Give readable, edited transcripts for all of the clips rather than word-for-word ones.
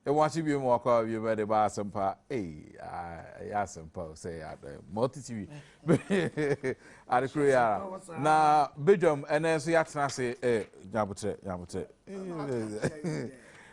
e want be more call you better buy some pa yeah some pa say at multi TV at Korea na Badwam and then so yatna say nyabotre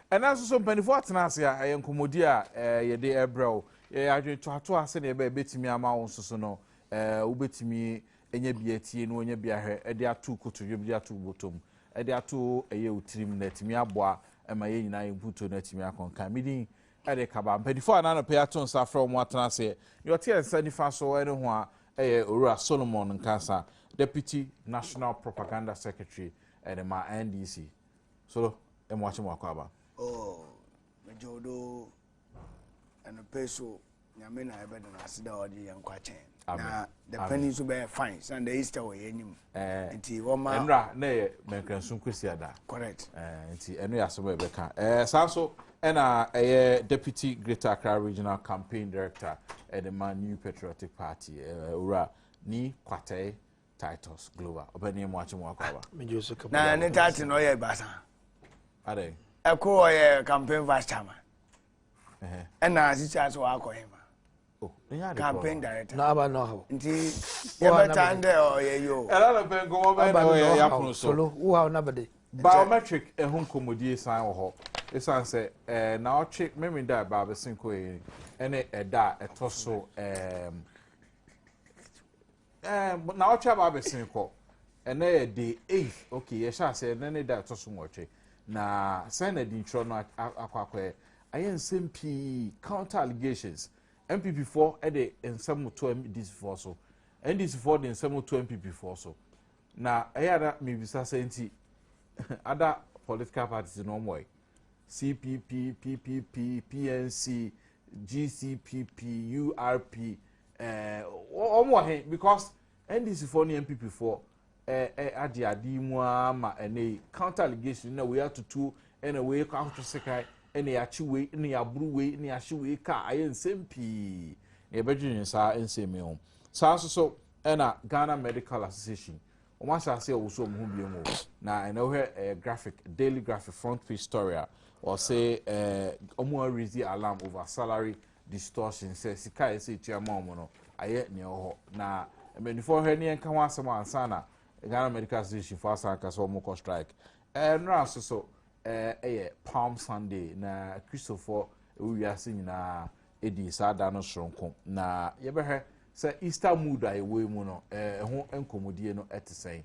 and also some penny for atna say ayen komodi a ye de ebro ye adwen to ase na be betimi ama won so no ubetimi enya biatie no enya biahwe e de atu kotodwe bi atu botom e de atu eye utrim na timi aboa ema ye nyina imputo na timi akonka midin e de kaba mpedifo anano pe aton sa from atna se yo tie nsa nifa so ene ho a eye Owura Solomon Nkasa Deputy National Propaganda Secretary at the NDC so em watching wakaba oh mejodo and a peso nyamena ebe na asida odi yankwachen na the penny so be fine and the Easter way enim nti woma enra na ye menkansun kwesiada correct nti enu ya so be ka sanso ena Deputy Greater Accra Regional Campaign Director at the New Patriotic Party Owura ni kwate Titus Global obani mu achi mu akwa na ne tati no ye basa ade eko ye campaign vice chairman ena asisi so akohema campaign director na aba no ho nti ye betande o ye yo era na ben go mo ben o ye yapun so wo ha na bede biometric ehun komodi san wo ho esan se na oche memi da ba be sinko e ene eda etoso na oche ba be sinko ene e day 8 okay ye sha se ene da etoso moche na senate intro no akwakwe ayen sempi counter allegations MPP4 ede ensem to MDC4 so NDC4 de ensem to MPP4 so na eyada me bisa senti other political parties no more CPP, PPP, PNC, GCPP, URP, because NDC4 and MPP4 adi ma counter allegation na we have to do anyway counter secret any achiwe any abruwe any achiwe ka ayen sempi e bedwin sa ensemi on so na Ghana Medical Association o ma sha se owo so mo bi mo na I know here graphic daily graphic front page story or say omo raise the alarm over salary distortion say sika say chiama omo no aye ne ho na menifo he ne nka ho asem ansa na Ghana Medical Association for asanka so omo ko strike no so Palm Sunday na Christopher Uwiase nyina edi sada no soronko na ye behwe say Easter mood aye we mu no ho enkomodie no etesen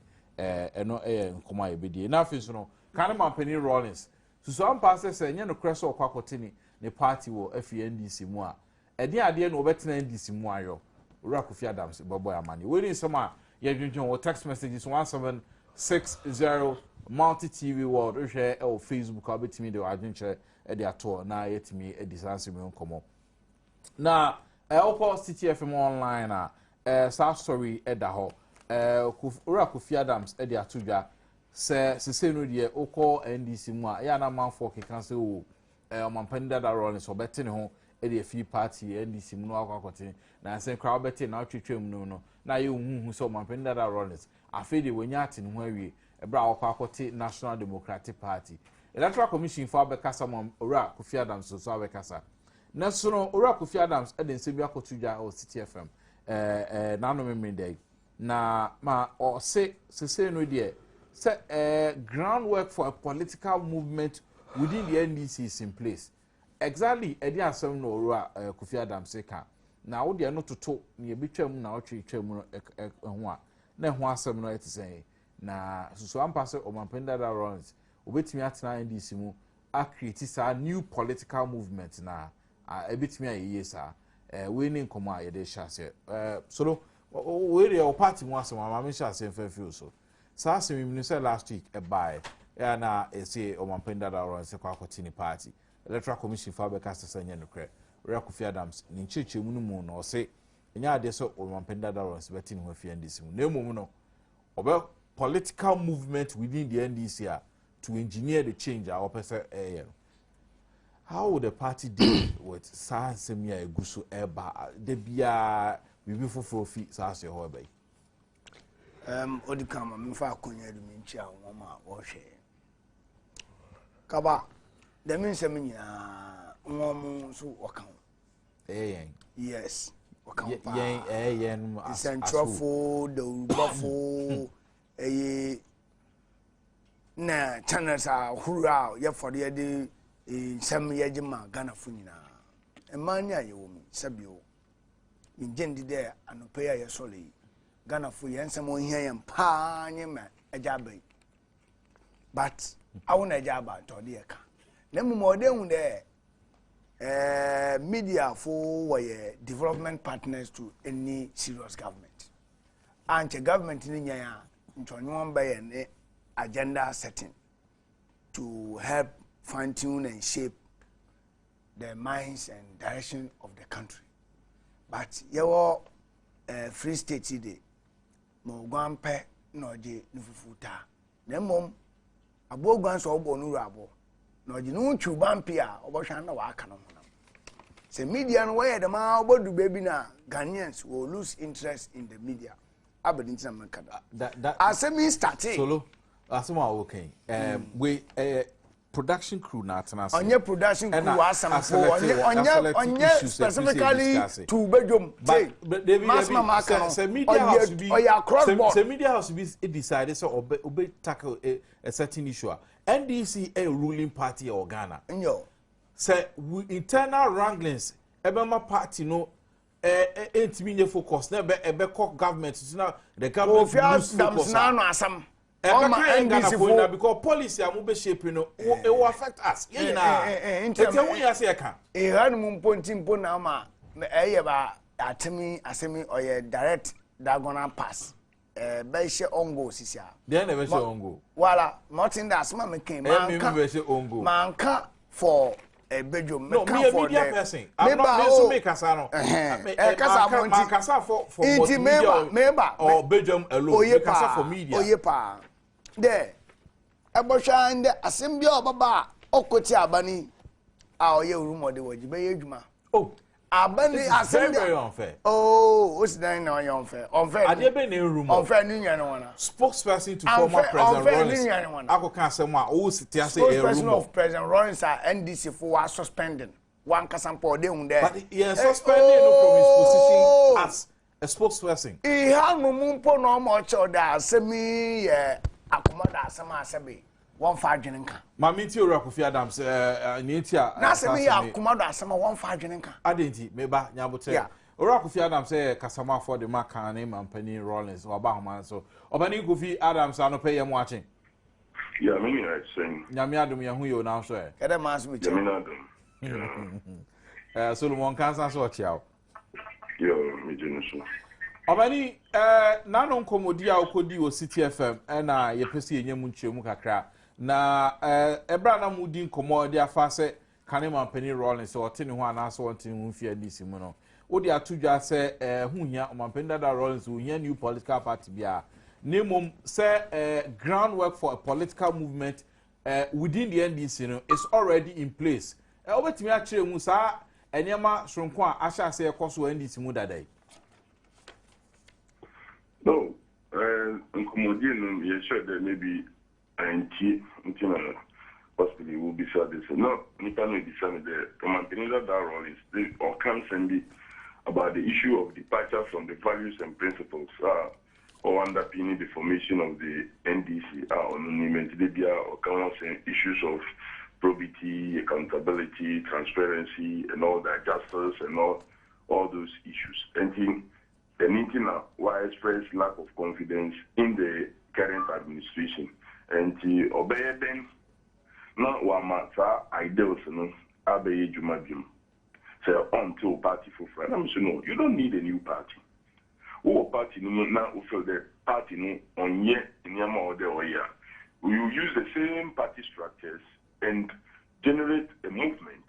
eno nkoma ye bedie na afi so no Kanema Penny Rollins so am pass say nye no kreso kwakotini ne party wo FNDC mu a ede ade no obetena NDC mu ayo Owura Kofi Adams boboy amani we ni some ye dwedwen wo text messages 1760 multi TV world o share o Facebook abetimi de adwenche e de ato na yetimi e disanse me nkomo na Opal City FM online South Story eda ho Owura Kofi Adams e de atodwa se no de okọ NDC mu a ya na manfo kekan se o omampanda da role so betene ho e de free party NDC mu no akwakote na se crowd betene na twetwem no na ye huhu so omampanda da role afede wonya atene ho awie ebra akwakote National Democratic Party Electoral Commission for abekasa mo Owura Kofi Adams so abekasa na so no Owura Kofi Adams e de nsebi akotudwa o City FM na no memende na ma o se no de say groundwork for a political movement within the NDC is in place. Exactly, edi asem no Owura Kofi Adams seka. Na wo de no toto ne betwam na otwetwam ho a na ho asem no etisen. Na so ampase omampenda da runs. Obetimi atena NDC mu a create sa new political movement na ebetimi ayeye sa. We ni nkoma ye de sha se. So we dey party mu asem ma me sha se mfefi so. Sasa we say last week a buy na say omampenda da runs se kwa kotini party. Electoral Commission for abekasa sanya no kre. Owura Kofi Adams ni nchechemu no mu no say enya ade so omampenda da runs betini ho fi NDC mu. Na emu no obe political movement within the NDC to engineer the change our person how would the party deal with Sansemia Egusu Eba de bia bibi foforo fi saase ho bai odikama mfa akonya du minchi a mama wo hwe kaba de mensem nyina one so wakao. Yes. Wakao pa. The centrofo, the buffo, na channels are hurrah, ya for the day some yajima Ghana funina. A mania you sabio. In Jendi there and pay your soli. Ghana fu and someone here and pan a jabby. But I want a jabba to the aka. Nemu more than there. Media for development partners to any serious government. And the government in India, one by an agenda setting to help fine tune and shape the minds and direction of the country. But your free state today, no guampe, no je, no futa. Nemom, a bogan so bonu rabo. No, you know, Chubampia, or Shana Wakano. Say, media and where the man about the baby now, Ghanaians will lose interest in the media. Aberdeen Samakada. That as a means started. Solo, as okay. We production crew not on your production crew are some on your specifically to Badwam. But the media has to be the media has to be decided so obey tackle a certain issue. NDC a ruling party or Ghana. Say internal wranglings ebema party no ain't mean focus na ebe government now the government lose focus now NDC because policy am be shape no it will affect us mumpo na ma ba asemi oye direct diagonal pass be she ongo sisia then be she ongo wala nothing that asma me ken manka for a Badwam. No, me a media person. I'm not going to make Kasano. Kasa for media or Badwam alone. Kasa for media. Oyepa. There. Abosha and the assembly of Baba Okoti Abani. Our year room or the Wajibay. Oh. Abani assembly. Very unfair. Oh, what's that now? Unfair. Unfair. I did be in room. Unfair. Spokesperson to former President Rawlings. I can't say more. Oh, spokesperson of President Rawlings are NDC for suspending. One casampo de unde. But he is suspended from his position as a spokesperson. He had no mumpo no much or that semi akumada sama sabi. One five jenenka. Mami ti ora Kofi Adams ni ti a na se me ya kumado asema one five jenenka. Adenti meba nyabote. Ora Kofi Adams kasama for the maka na Mampani Rawlings oba homa so. Obani Kofi Adams anope ye mo achen. Yeah, me ni saying. Nyame adom ye hu yo na so e. Kede mas me che. Nyame adom. Solomon Kansa so chiao. Yo, me jenu so. Obani nanon komodi a okodi o City FM na ye pese enyam nchemu kakra. Na ebra na mudi nkomo de afa se kane Mampani Rawlings so ote ne ho anaso ote ne ho fia disi mu no wo de atudwa se huhia Mampani dada Rawlings wo hia new political party bia nemom se groundwork for a political movement within the NDC no is already in place obetimi a kire mu sa enema soronko a ahya se ekoso NDC mu dada no nkomodi no ye sure that maybe possibly will be sure this. No, you cannot decide the Mampani Rawlings or can send it about the issue of departure from the values and principles or underpinning the formation of the NDC or can say issues of probity, accountability, transparency, and all that, justice, and all those issues. And widespread lack of confidence in the current administration. And to obey them, not one matter, ideals, no, obey Jumabim. Say, until party for friends. I'm saying, no, you don't need a new party. Or party, no, now, we feel the party, no, on yet, in Yama or the Oya. We will use the same party structures and generate a movement.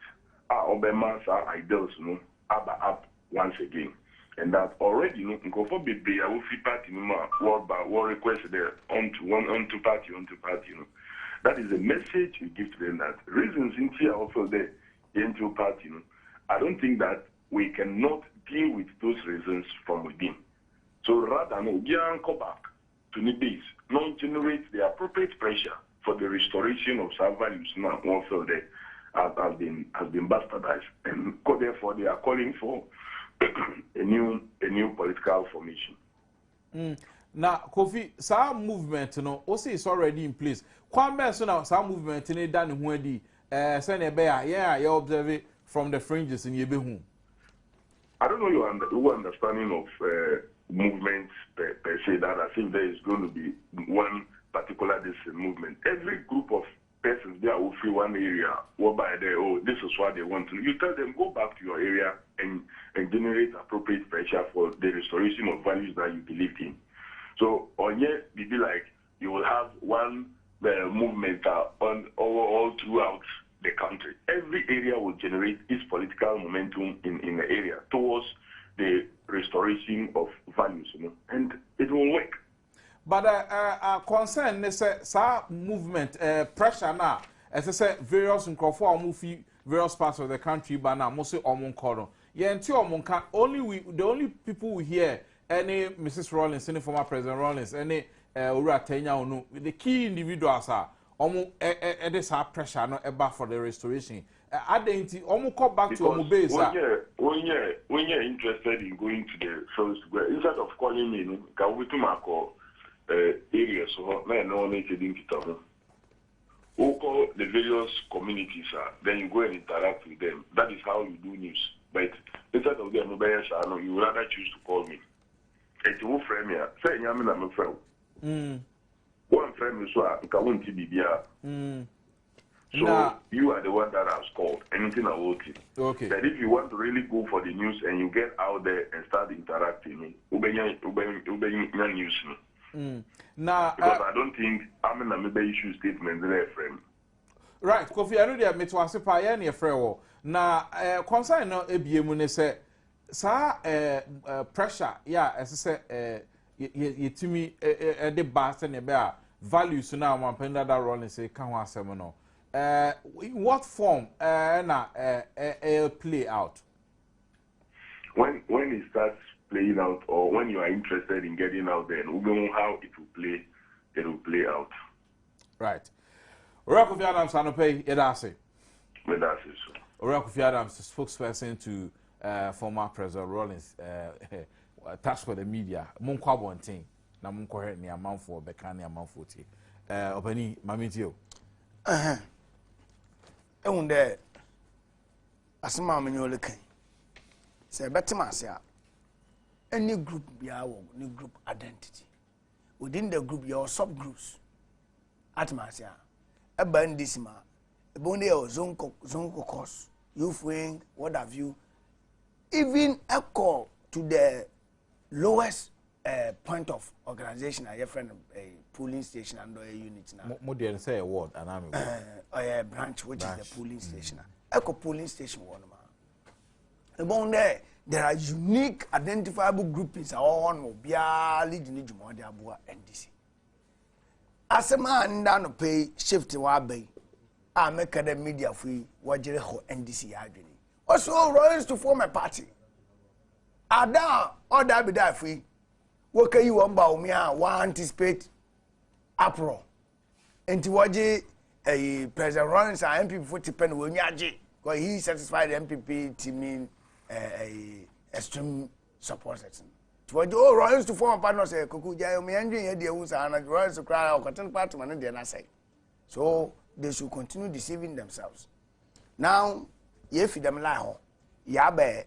Our Obama's ideals, no, up once again. And that already, no, for baby, I will feel party, no, war request there onto party, no. That is a message we give to them that reasons in here also there into party, no. I don't think that we cannot deal with those reasons from within. So rather, no, go back to the base, not generate the appropriate pressure for the restoration of our values now also there. has been bastardized, and therefore they are calling for a new political formation. Now, Kofi, some movement, also is already in place. Kwame, so now some movement in done when the send bear, you observe it from the fringes in your home. I don't know your understanding of movements per se, that I think there is going to be one particular movement. Every group of persons there will feel one area whereby this is what they want to. You tell them, go back to your area and generate appropriate pressure for the restoration of values that you believe in. So on here, be like you will have one movement all throughout the country. Every area will generate its political momentum in the area towards the restoration of values, and it will work. But concern is movement pressure now. As I said, various various parts of the country, but now mostly Omonkoro. Yeah, until Omonka, the only people we hear any Mrs. Rawlings, any former President Rawlings, any Ura Tenya, the key individuals are this pressure not about for the restoration. I didn't call back to Omo base. When you're interested in going to the first, instead of calling me, can we to my call areas so no one didn't call the various communities, then you go and interact with them. That is how you do news. But instead of them, you would rather choose to call me. And to frame here, say, I'm a friend. One friend is what I won't be. So you are the one that has called. Anything about it. Okay. That if you want to really go for the news and you get out there and start interacting, news. Now, because I don't think I'm in a maybe issue statement there, friend. Right, Kofi, I know they met was a pioneer friend. Now, concern no ABM say, sir, pressure, yeah, as I say, you to me, the bast and a values now, my penda that rolling say, can one seminar. In what form play out? When it starts playing out, or when you are interested in getting out there, we know how it will play out. Right. Oracle Adams, I pay Edasi. Medasi, so. Oracle Adams, spokesperson to former President Rawlings, task for the media. Munkwa Bonting, na Munko ni amount for Bekani amount for tea. Openi, Mamitio. And there, as a mamma, you're looking. Say, better myself. Any group be our new group identity. Within the group, your subgroups. At myself, a bandisma, a bonnet or zonko course, youth wing, what have you. Even echo to the lowest point of organization, a friend of a polling station and a unit now. More than say a word, and I'm a branch, which is the polling station. Echo polling station one man. About there are unique identifiable groupings on Mobia, leading Jumodi Abua NDC. As a man down pay shift to Abbey, I make the media free, Wajere ho NDC Adrini. Also, Royals to form a party. Ada or that be that free. What can you want about me? One anticipate uproar. And to Waji a President Rollins and MPP 40 pen when yaji, because he satisfied MPP to mean a extreme support section. To Waji, oh, Rollins to form a partner say, Kukuja, me and the Usa and Rollins to cry out, cotton party, and then I say. So they should continue deceiving themselves. Now, if them lie, yabe,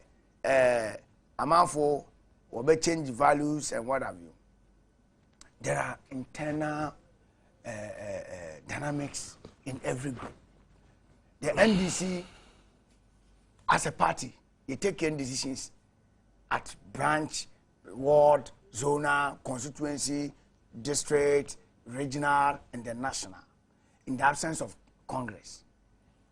amount for or be change values and what have you. There are internal dynamics in every group. The NDC, as a party, you take your decisions at branch, ward, zonal, constituency, district, regional, and then national. In the absence of Congress,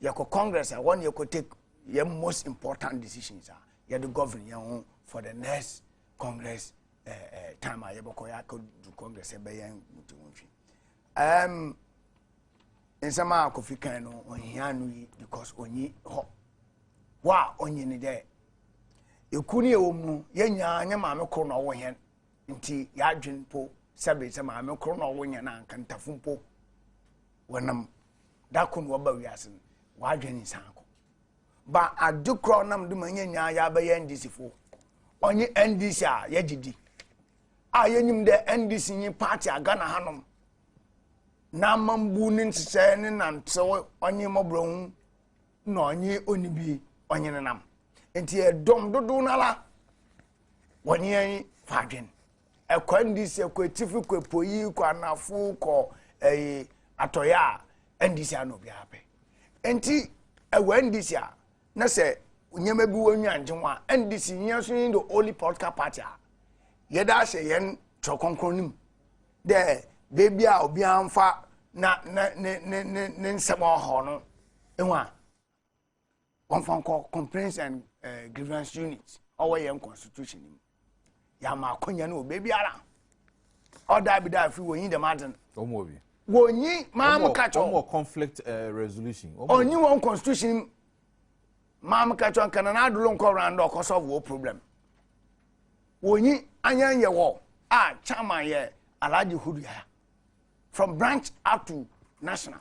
you could Congress, I want you could take your most important decisions. You have to govern your own for the next Congress time. I could do Congress. In some Kofi Kano on Yanui because only wow on ye day. You couldn't own Yenya Yamama Corona Wayan inti Yajin Po Sabi Sama Corona Wayan and Cantafumpo when that couldn't wobble yasin. wadwene sanko ba adukro nam de manya nya ya ba ye NDC fo onye NDC a yagidi a yenyim de NDC yin party aga na hanom na mambu ni nsese ne nantew onye mobrohu na onye onibi onye nam enti edom dodo nala wonye fadwen ekwa NDC ekwa tifu kwa poyi kwa nafu ko atoya NDC anobi ape enti ewa NDC a na se nyema bi wonwa njenwa NDC nyaso ni the only political party a yeda se yen chokonkronim de baby a obi amfa na ne nsemo ho no enwa onfanko complaints and grievance unit our yen constitution ya ma konya no baby ara order bi da fi wonyi the mountain omobi wonyi ma kacho omo conflict resolution onyi won constitution ma kacho kana na adulo nko round o solve wo problem wonyi anyanye wo chairman ye Alhaji Hudu ya from branch up to national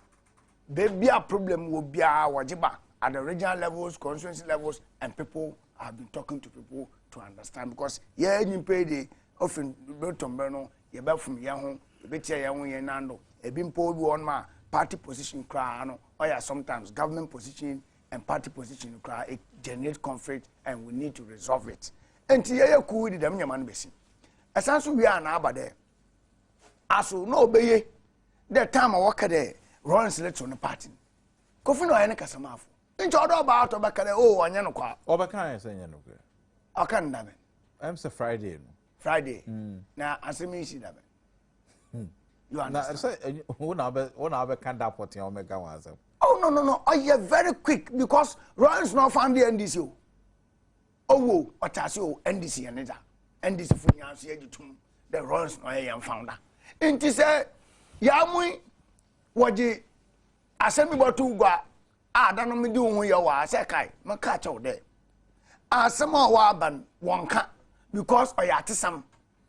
baby a problem will be wajiba at the regional levels, constituency levels, and people have been talking to people to understand because yeah you pay the often Berno you back from Yahoo, you bet Yahoo Yanando, a bimpo one ma party position cry or yeah sometimes government position and party position cry it generates conflict and we need to resolve it. And Tia cool the Damian Bessie. As also we are now, but there. As no obey that time I work there, Rollins select on the party. Coffin or any Casamafu. In order about Obacare, oh, and Yanoko. Obakan is saying, I can't damn it. I'm so Friday. Friday. Now, as a me see that. You understand? One hour can't put your Omega was. Oh, no. Oh, you're very quick because Rollins not found the NDC. Oh, what I say, NDC and NDC for Yancy, the Rollins no young founder. Inti say yamui waji asemi botu gwa adano mi di ohun ya wa say kai maka cha ode asema wa ban wonka because oyatesam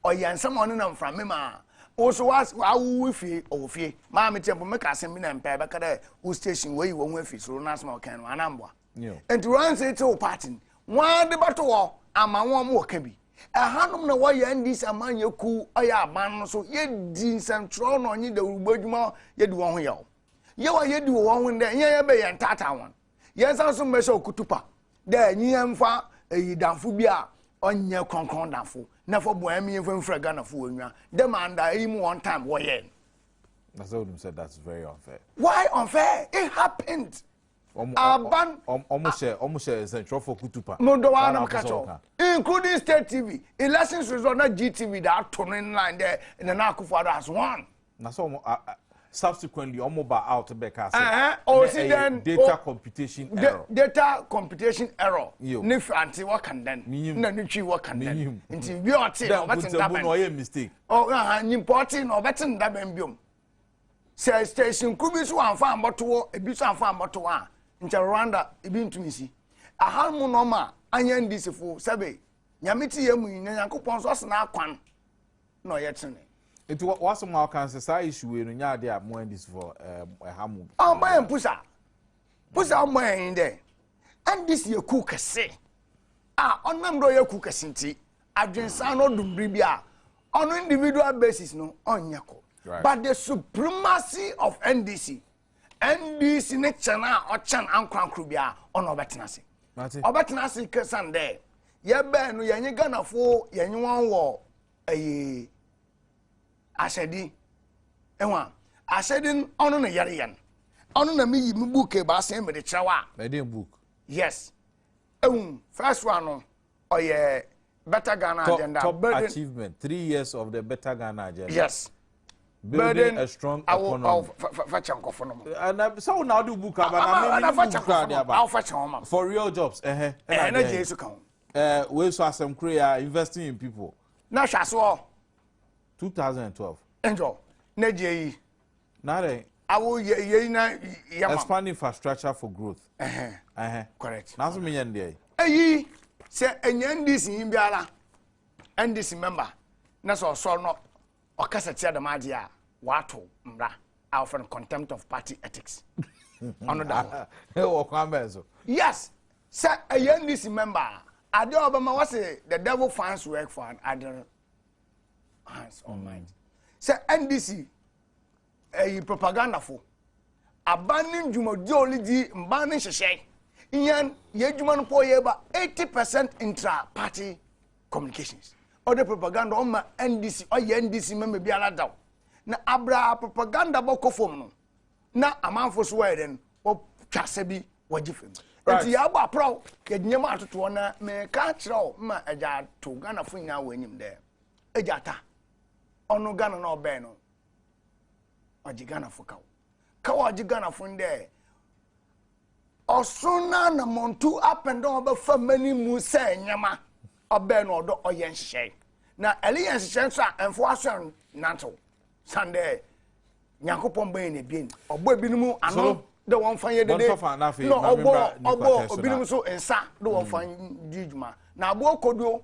oyansam onu na mfra me ma also was awu fi ofie ma me tempo me ka asemi na mpa be ka da wo station we wo hu afi so na asema o kan anamboa enti ran say to party wan de bato wo ama won mo ka bi hanum na wa ya ndis amanye ku oya aban no so ye di central no nyi da ugbadwuma ye di won ho yaw ye wa ye di won ho nde ye be ye ntata won ye san so me so kutupa da nyi emfa eyidanfo bi a onye konkron danfo na fo bo am ye mfra Ghana fo onwa dem and him one time wo ye that's what him said. That's very unfair. Why unfair? It happened. Almost central for kutupa. No, do one kacho. Including state TV, elections result na GTV that turning line there in the Nakufado has won. Na so subsequently omoba out back as then data computation error. Data computation error. Nif anti what can then? Na nichi what can then? Inti bi oti no betin da ben. No mistake. Oh, importing no betin da ben biom. Say station kubi so anfa amboto ebi so anfa amboto a. Ncha Rwanda ebi ntumisi ahalmu normal anya ndisifo sabe nyamiti yemu nyankopon so na akwan na oyetene it was some can say issue we no nya dey am ndisifo hamu ambaye pusa ambaye inde ndisi yeku kese onam do yeku kese nti adwensa no dumbri bia on individual basis no onyeko but the supremacy of NDC ne chana ochan ankrankru bia ono betenase obetenase kesande ye be no yenye ganafo yenye won wo asedi enwa asedi ono na yare yan ono na mi yi mi book e ba sen me de chewa na dey book yes first one no oye better Ghana agenda top achievement 3 years of the better Ghana agenda yes building a strong economy. And so now do book for real jobs. We saw some career investing in people. Now, 2012. Enjoy. Neji. Now, I will expand infrastructure for growth. Correct. Now, so many day. Hey, say, and this in Biala, and this member. That's all not. Okasa tia the madia wato mra out from contempt of party ethics. Ono da. Wo kwambezo. Yes. Sir, a NDC member. Adom Obama was the devil fans work for other hands on mind. Sir, NDC a propaganda for abanning jumodi only di mbanning sheshe. Iyan ye juman po ye ba 80% intra-party communications. Other propaganda on my NDC or ye NDC member be allowed down. Na abra propaganda boko form no. Na amanfo so then o twasebi wagifem. Enti ya ba pro ke nyema atoto na me ka kire ma eja to Ghana fo nya wanyim de. Eja ta. Ono Ghana na obe no. Oji Ghana fo kawo. Kawo oji Ghana fo nde. Osuna na montu up and down ba famani mu se nyama. Obe no odo oyen hye. Na alliance hye so enfo aso nanto. Sunday Nyankopon ban ne bien. Obo ebinumu ano de won fan ye dede. No obo obinumu so ensa de won fan di djuma. Na abo kodo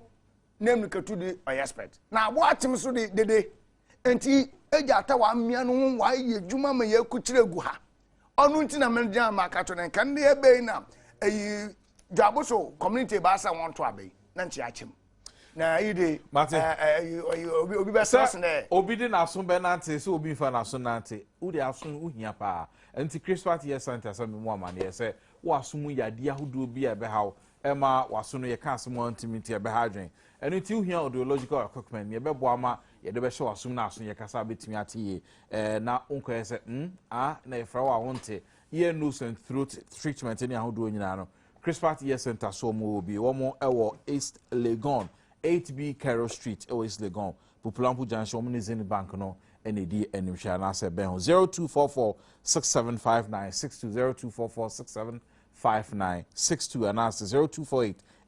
nem nikatu de expert. Na abo atim so de dede. Enti eja ta wa mmia no wa ye djuma ma ye kuchire gu ha. Onu nti na menja ma ka to ne kan de ebe na eyi djabo so community ba sa won to abai. Na nti achim. Na ide obi be stress na obi de na so be nante so obi fa na so nante wo de aso uhia pa anti Christmas year center so me mu amane ye se wo aso mu yade ahodo bi e be hawo e ma waso no ye ka aso mu intimity e be ha dwen eno ti uhia audiological equipment ye be bo ama ye de be hye waso na aso ye kasa betimi ate na onko ye se na ye fra wa wonte ye nose and throat treatment ni ahodo nyina no Christmas year center so mu obi wo mo ewo East Legon 8B Carroll Street, East Legon, Pupulampu Junction, Omnizini Bank, no, NAD, and Mishana Sebeno 0244-675962, 0244-675962, and ask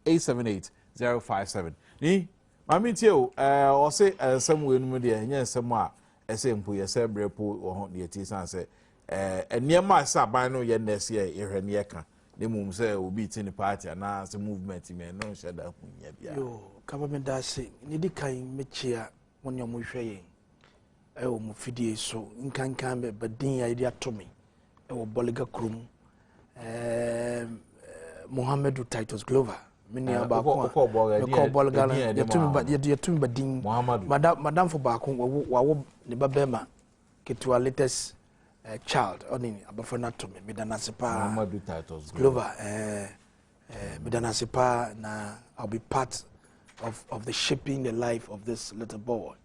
0248-878-057. Ni, Mammy Tio, or say, somewhere in media, and yes, some more, as simple, yes, a brepo or the tea, and say, and near my sabino, yen this year, Ireniaka. The mum say will be in the party and as the movement may no shut up. Yo, government does say, Niddy kind mechia when you're mushay. Oh, Mufidi so in can come, but the idea to me. Oh, Boliga Krum, Mohammed Titus Glover, many about Bolga, you're to me, but Ding Madame for Bakum, Niba Bema, get to our latest. Child only abafana to me midanasepa Muhammadu Titus Glover midanasepa na I'll be part of the shaping the life of this little boy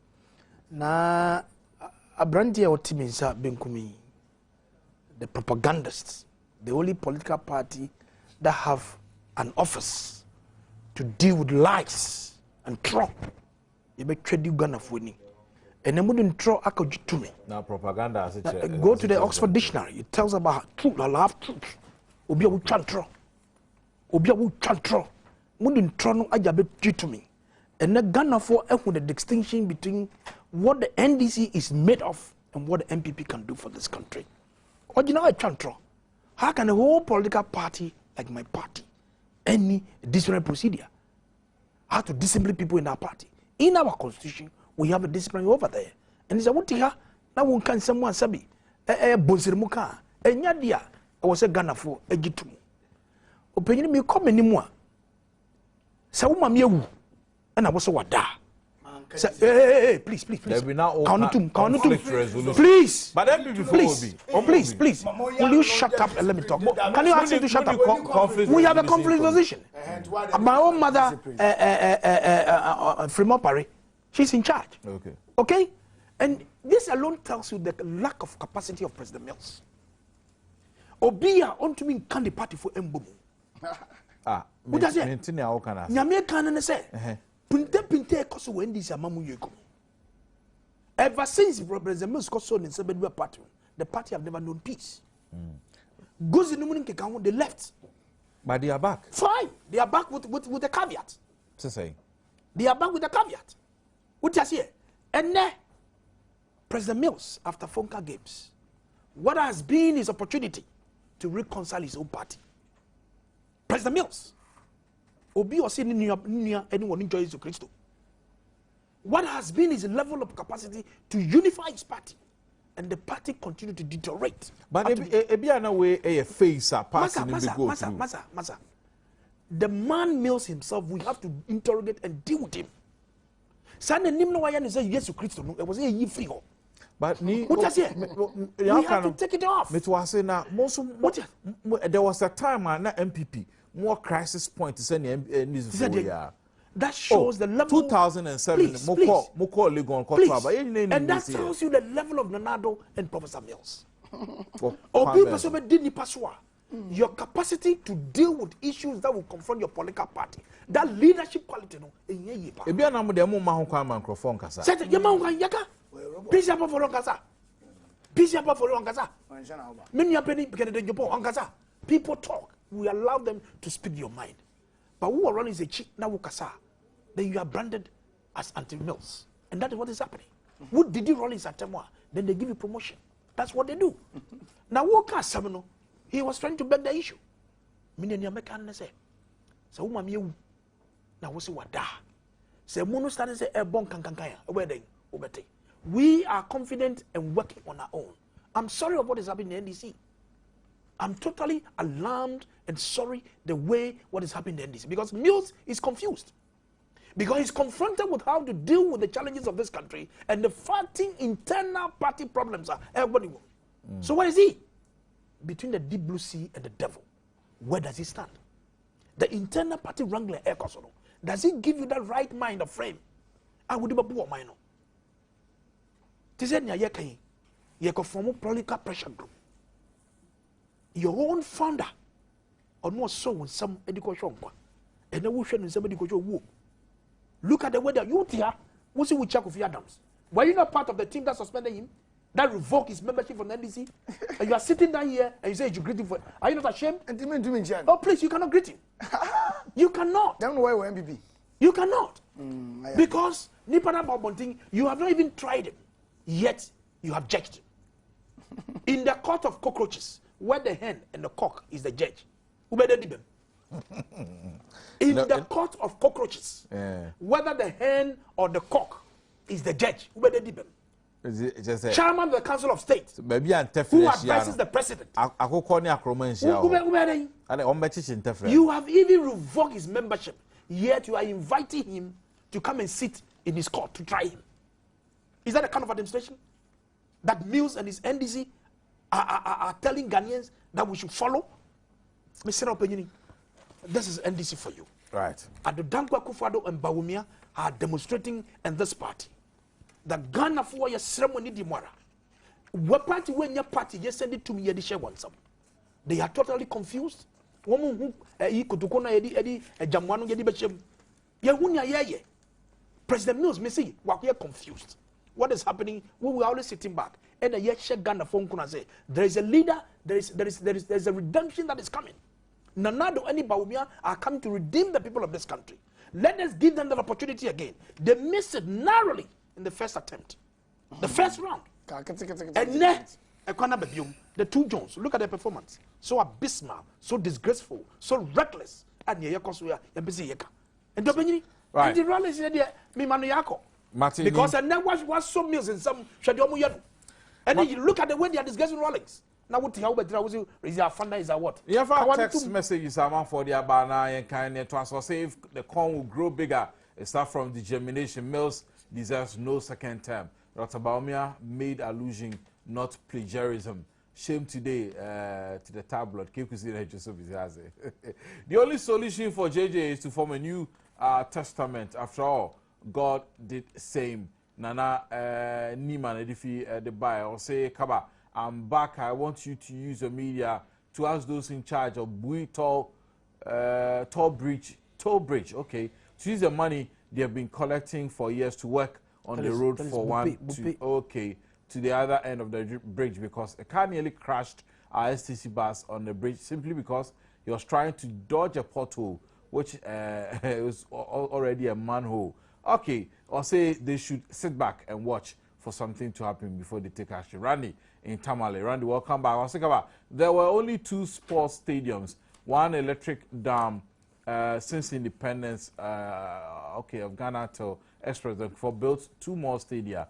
na abrandia otiminsa benkumi the propagandists the only political party that have an office to deal with lies and Trump you be trade Uganda for winning. And then wouldn't throw to me. Now propaganda go to the Oxford Dictionary. It tells about truth. I love truth. Obia would chantro. Obia would chantro. Wouldn't throw no ajabe to me. And the Ghana for the distinction between what the NDC is made of and what the MPP can do for this country. Or you know a chantro. How can a whole political party like my party any disciplinary procedure? How to discipline people in our party? In our constitution, we have a discipline over there. And it's a what here now one can someone sabi bonsirmuka enyadia I was a Ghana for egitum. Opinion me come anymore. Sa woman mewu and I was a wada. Hey, please. There be now please. But then please. Will you shut up and let me talk? Can you ask me to shut up? We have a conflict position. My own mother, Fremont Parry, she's in charge. Okay? And this alone tells you the lack of capacity of President Mills. Obia on to me can the party for Mbomu. What does it? Nyame can say. Pinte koso when this amamu yeko. Ever since President Mills koso in Sebedua party, the party have never known peace. Goes in the morning they left. But they are back. Fine. They are back with a caveat. So say. They are back with a caveat. What does here? And then President Mills, after Fonka Games, what has been his opportunity to reconcile his own party? President Mills. Obi or saying anyone enjoys the Christo. What has been his level of capacity to unify his party? and the party continue to deteriorate. But Ebiana way a face a passing in the go through. Masa. The man Mills himself, we have to interrogate and deal with him. Sana nimno waya say yes to Christ. It was a ye free. But we have to take it off. There was a time when MPP more crisis point to send that shows the level. 2007, please. And that tells you the level of Nanado and Professor Mills. Your capacity to deal with issues that will confront your political party. That leadership quality. Peace up for Onkasa. Peace up for Onkasa. People talk. We allow them to speak your mind. But who are running the cheat now, then you are branded as anti-Mills. And that is what is happening. Who did you roll in Satemwa? Then they give you promotion. That's what they do. Now, Walker Samino, he was trying to beg the issue. Meaning, American say, so, Mammy, now what's what da? Say, Mono started say, a bon cancancaya, a wedding, obete. We are confident and working on our own. I'm sorry of what is happening in the NDC. I'm totally alarmed and sorry the way what is happening in the NDC because Mills is confused. Because he's confronted with how to deal with the challenges of this country and the fighting internal party problems are everybody will. So where is he? Between the deep blue sea and the devil. Where does he stand? The internal party wrangler, does he give you that right mind of frame? I would be poor mind. You form political pressure group. Your own founder, or no so in some education, and then we should in some education. Look at the way that you here, we see with check of Adams. Were you not part of the team that suspended him, that revoked his membership from the NDC? And you are sitting down here and you say you greet him for. Are you not ashamed? Oh, please, you cannot greet him. You cannot. Don't know why we're MPP. You cannot. Because Nipana Babonting, you have not even tried him. Yet you have judged him. In the court of cockroaches, where the hen and the cock is the judge, in the court of cockroaches, whether the hen or the cock is the judge, chairman of the Council of State, who advises the president, you have even revoked his membership, yet you are inviting him to come and sit in his court to try him. Is that the kind of administration that Mills and his NDC are telling Ghanaians that we should follow? Mr. Opinion, this is NDC for you. Right. Adodankwa Akufo-Addo and Bawumia are demonstrating in this party. The Ghana for your ceremony dimora. What party when your party just send it to me, share one some. They are totally confused. Woman who President Mills may say, we are confused. What is happening? We were always sitting back. And yet, Ghana phone can say, there is a leader, there is a redemption that is coming. Nanado and Bawumia are coming to redeem the people of this country. Let us give them that opportunity again. They missed it narrowly in the first attempt, the first round. And next, the two Jones, look at their performance. So abysmal, so disgraceful, so reckless. And the rally said, because I never was so Mills in some Shadiomu. And then you look at the way they are discussing Rawlings. Now, what the hell is our funder is our what? You have text messages for the Abana and kind to us or say if the corn will grow bigger, it start from the germination. Mills deserves no second term. Dr. Bawumia made allusion, not plagiarism. Shame today to the tabloid. The only solution for JJ is to form a new testament. After all, God did same. Nana Niman Edifi the buyer or say Kaba, I'm back. I want you to use the media to ask those in charge of Bui toll bridge, okay, to use the money they have been collecting for years to work on the road for to the other end of the bridge, because a car nearly crashed our STC bus on the bridge simply because he was trying to dodge a pothole, which was already a manhole. Okay, or say they should sit back and watch for something to happen before they take action. Randy in Tamale. Randy, welcome back. I was thinking about, there were only 2 sports stadiums, one electric dam since independence of Ghana till Express for built 2 more stadia,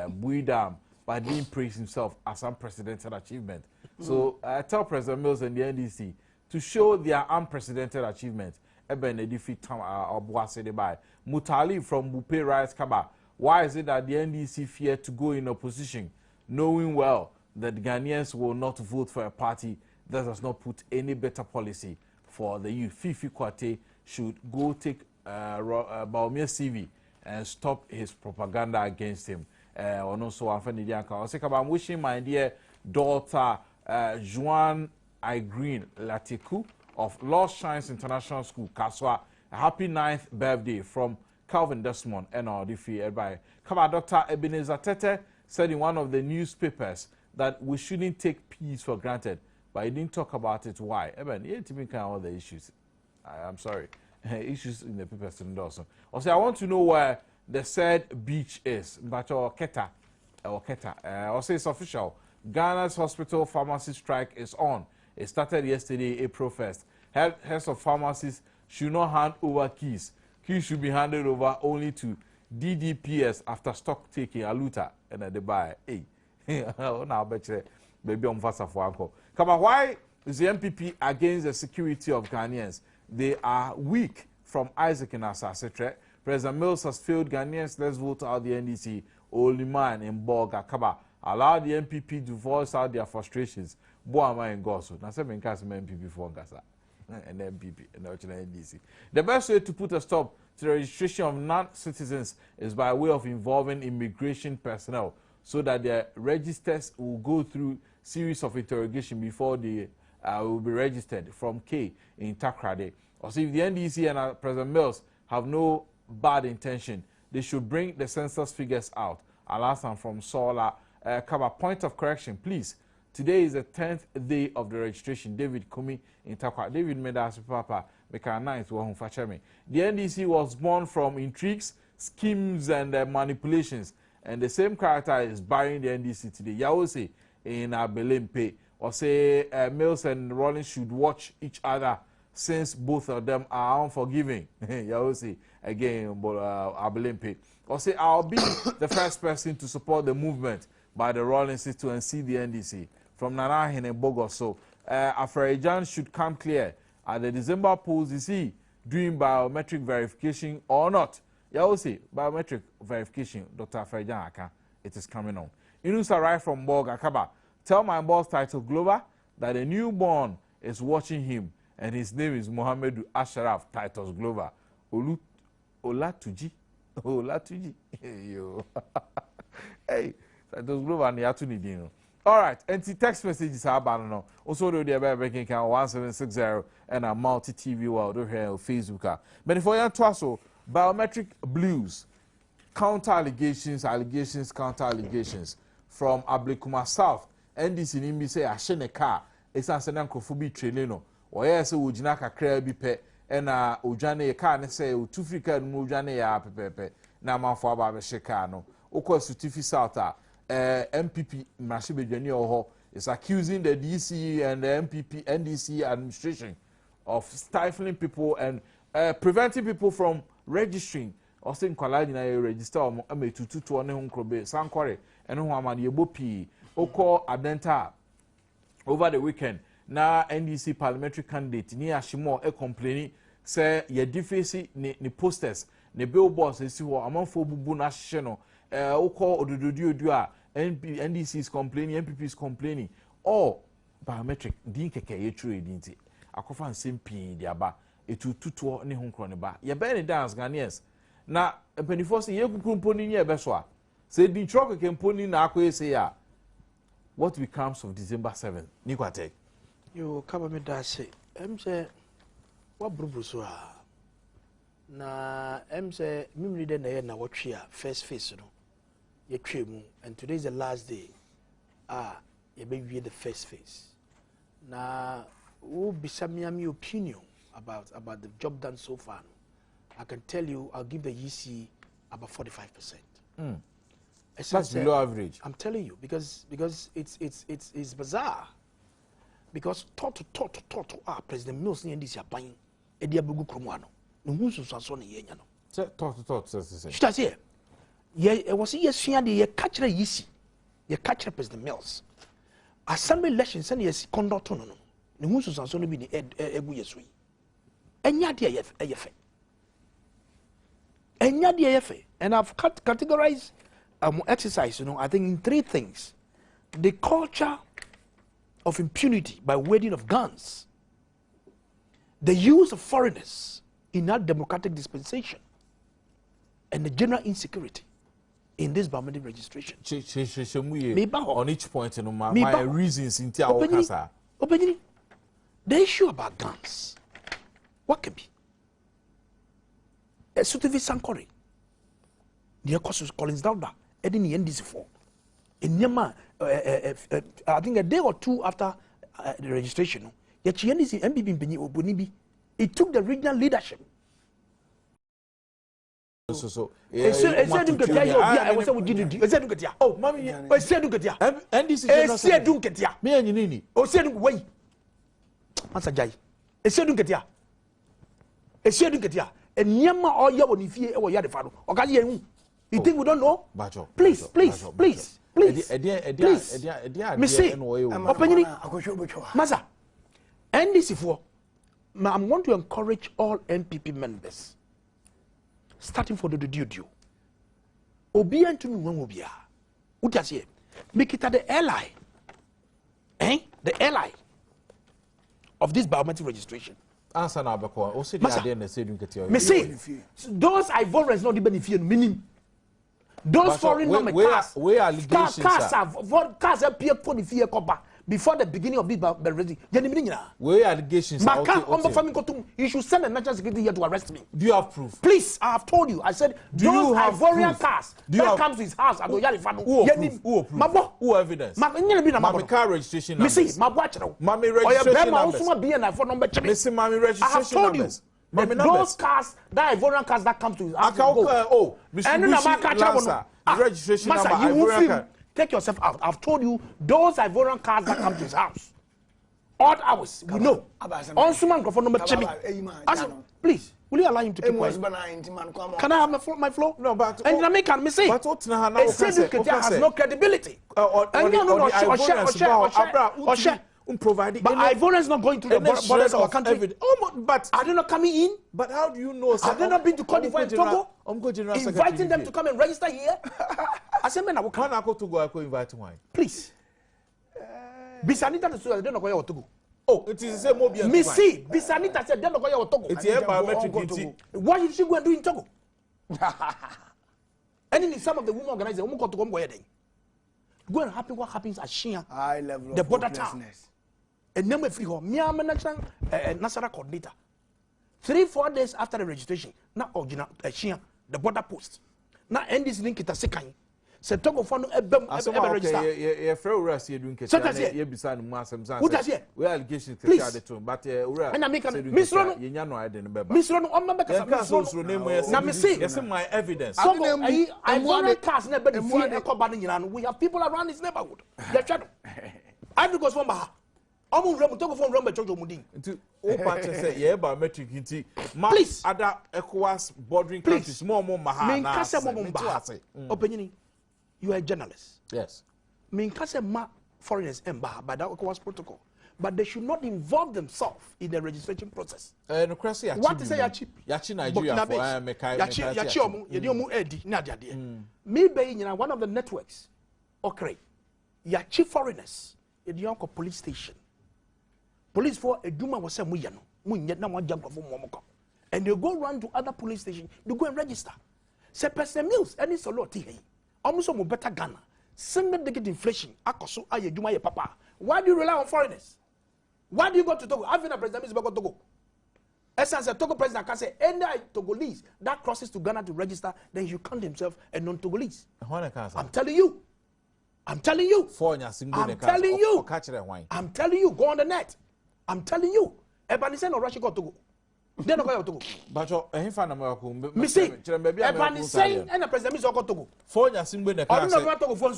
Bui Dam but didn't praise himself as unprecedented achievement. So I tell President Mills and the NDC to show their unprecedented achievement. Eben a defeat by Mutali from Bupe Rice Kaba. Why is it that the NDC feared to go in opposition, knowing well that Ghanaians will not vote for a party that does not put any better policy for the youth? Fifi Kwate should go take Baumia CV and stop his propaganda against him. I'm wishing my dear daughter Juan Igreen Latiku of Lost Shines International School, Kaswa, a happy 9th birthday from Calvin Desmond and our defeated by Dr. Ebenezer Tete said in one of the newspapers that we shouldn't take peace for granted, but he didn't talk about it. Why? Eben, he didn't even count all the issues. I'm sorry. Issues in the papers also. Also, I want to know where the said beach is. But Keta. Also, it's official. Ghana's hospital pharmacy strike is on. It started yesterday, April 1st. Heads of pharmacies should not hand over keys. Keys should be handed over only to DDPS after stock taking Aluta and they buy. Hey, now bet you, baby, I'm fast for uncle. Come on, why is the MPP against the security of Ghanaians? They are weak from Isaac and Asase. President Mills has failed Ghanaians. Let's vote out the NDC. Only man in Borga Kaba. Allow the MPP to voice out their frustrations. Boama and Gosso. Now, 7 cast MPP for Gasa and MPP and NDC. The best way to put a stop to the registration of non-citizens is by way of involving immigration personnel so that the registers will go through series of interrogation before they will be registered. From K in Takrade. Also, if the NDC and President Mills have no bad intention, they should bring the census figures out. Alasan from Sola. Cover point of correction, please. Today is the 10th day of the registration. David Kumi in Takwa. David made us papa. Make a nice one for me. The NDC was born from intrigues, schemes, and manipulations. And the same character is burying the NDC today. Yawose in Abelempe. Or say Mills and Rollins should watch each other since both of them are unforgiving. Yawose again, Abelempe. Or say I'll be the first person to support the movement by the Rollins to and see the NDC from Nanahin and Bogo. So, Afrajan should come clear at the December polls. Is he doing biometric verification or not? Yeah, will say biometric verification, Dr. Afrajan Aka. It is coming on. Inus arrived from Borg Akaba. Tell my boss Title Glover that a newborn is watching him and his name is Mohamed Ashraf Titus Glover. Olatuji. Yo. Hey. All right, and the text messages are banned. Also, do the banking account 1760 and a multi TV world here on Facebook. But for you to biometric blues, counter allegations, counter allegations from Ablekuma South. NDC Nimbi say I shene car. It's an xenophobic trailino. Or yes, Ujinaka crabby pe and Ujane car and say Tufrika Mujane ya pepe. Nama for Baba Shekano. Oko Sutifi South. MPP Mashibejani Oho is accusing the DC and the MPP NDC administration of stifling people and preventing people from registering. Or saying Kwaladi register or Ametutu on Krobe, Sankware, and Huamani Bopi, Oko Adenta over the weekend. Now NDC parliamentary candidate near Shimo complaining, say ye defacing ni posters, ni billboards, and see what among for Bubu National. Oko Odudu NDC is complaining, MPP is complaining. Or biometric, Dinkeke, ye true identity. Akofa and Simpi, Diaba, etu ni Hunkroneba. Ye bear dance, Ghanaians. Na, a penny force, ye kumponi ye beswa. Say, the truck can pony na akwe say ya. What becomes of December 7th? Nikwate. You cover me that say, say, what brubuswa? Na, say, mimri den na na watch here, first face, you know. Ye tremu, and today is the last day. Ye be the first phase. Now, who be some opinion about the job done so far? I can tell you, I'll give the EC about 45%. That's below average. I'm telling you because it's bizarre. Because talk President Mills ni NDC buying Edia Bugu Kromano. No who's so ni yenya no. Talk. Shita say. It was yes, the catcher easy. You catch President Mills. Assembly elections and yes conduct no. The who so so be the egu yesui. Enya de yefe. Enya de yefe. And I've categorized exercise, I think in 3 things. The culture of impunity by wielding of guns, the use of foreigners in our democratic dispensation, and the general insecurity in this biometric registration. On each point, my reasons in the issue about guns. What can be? A Sutuvi Sankori, the Acosus Collins Dauda, Eddie NDC4. In Yama, I think a day or 2 after the registration, yet she ended MBB, it took the regional leadership. Oh, mommy, I said, look at ya. And this is said, don't get ya. Me and Nini. Oh, said, wait. Answer Jai. A said, don't get ya. A said, don't get ya. And Yama or Yawan if you or Yadifano. Or can you think we don't know? Please. Me say, opinion. Masa. And this is for. I want to encourage all NPP members. Starting for the dude. Obi and to me when Obia. What does he? Make it the ally. The ally of this biometric registration. Answer now, Bako. Also, the idea and say, me say, those Ivorians not the benefit meaning. Those foreign cars, cars appear for the fear cover before the beginning of this registration. Where allegations are okay. You should send a national security here to arrest me. Do you have proof? Please, I have told you. I said those Ivorian cars that comes to his house at Oyalifano. Who evidence? My car registration numbers. Me see, my watch now. My registration numbers. I have told you. Those cars, that Ivorian cars that come to his house. Registration number. Take yourself out. I've told you those Ivorian cars that come to his house. Odd hours, we know. Please, will you allow him to keep quiet? Can I have my floor? No, but and I make me say, has no credibility. Providing but Ivorians not going to the borders of our country. But are they not coming in? But how do you know? Have they not been to Cote d'Ivoire and Togo? Inviting them to come and register here? I said, man, I will come. I go to go invite wine. Please. Bisanita to say they don't go to Togo. Oh, it is the same mobile. Me see, Bisanita said they don't go to Togo. It's a biometric. What did she go and do in Togo? And some of the women organize the woman go to go there. Go and happen what happens at Shia, high level the of border town. And then we free her. Me am Nasara coordinator. 3-4 days after the registration, now original Shia, the border post. Now end this link it a second. Se Togo fund register. Yeah, Ferrous here doing beside Massam. Who does here? We allegations to but and I make Miss Rono, Miss Rono, on my back. Now, me see, yes, my evidence. I want a cast never the we have people around this neighborhood. They're shadow. I do go from Baha. I'm going to go from Rumba Chojo Mudin. Say, yeah, biometric inti. Please, other ECOWAS bordering countries, more Mahana. Opinion. You are a journalist. Yes. Ma foreigners embark by that ECOWAS protocol, but they should not involve themselves in the registration process. What is a cheap? Yachi Nigeria for Yachi Edi Nadia. Maybe one of the networks. Okay. Yachi foreigners. Yedianko police station. Police for a Duma was some Muyano. Munyet na one jump from Momoko. And they go run to other police stations. They go and register. Say President Mills, any solo tea. Almost more better Ghana. Single digit inflation. Akoso aye Duma ye papa. Why do you rely on foreigners? Why do you go to Togo? I've been a president Mills go Togo. Essence a Togo president can say any Togolese that crosses to Ghana to register, then you count himself a non-Togolese. I'm telling you. I'm telling you. I'm telling you. I'm telling you. Go on the net. I'm telling you. Ebanisen or Russia got to go. They're not going to go. But you're Missy, Ebanisen and the president is got to go. For your single the car. I'm not going to go for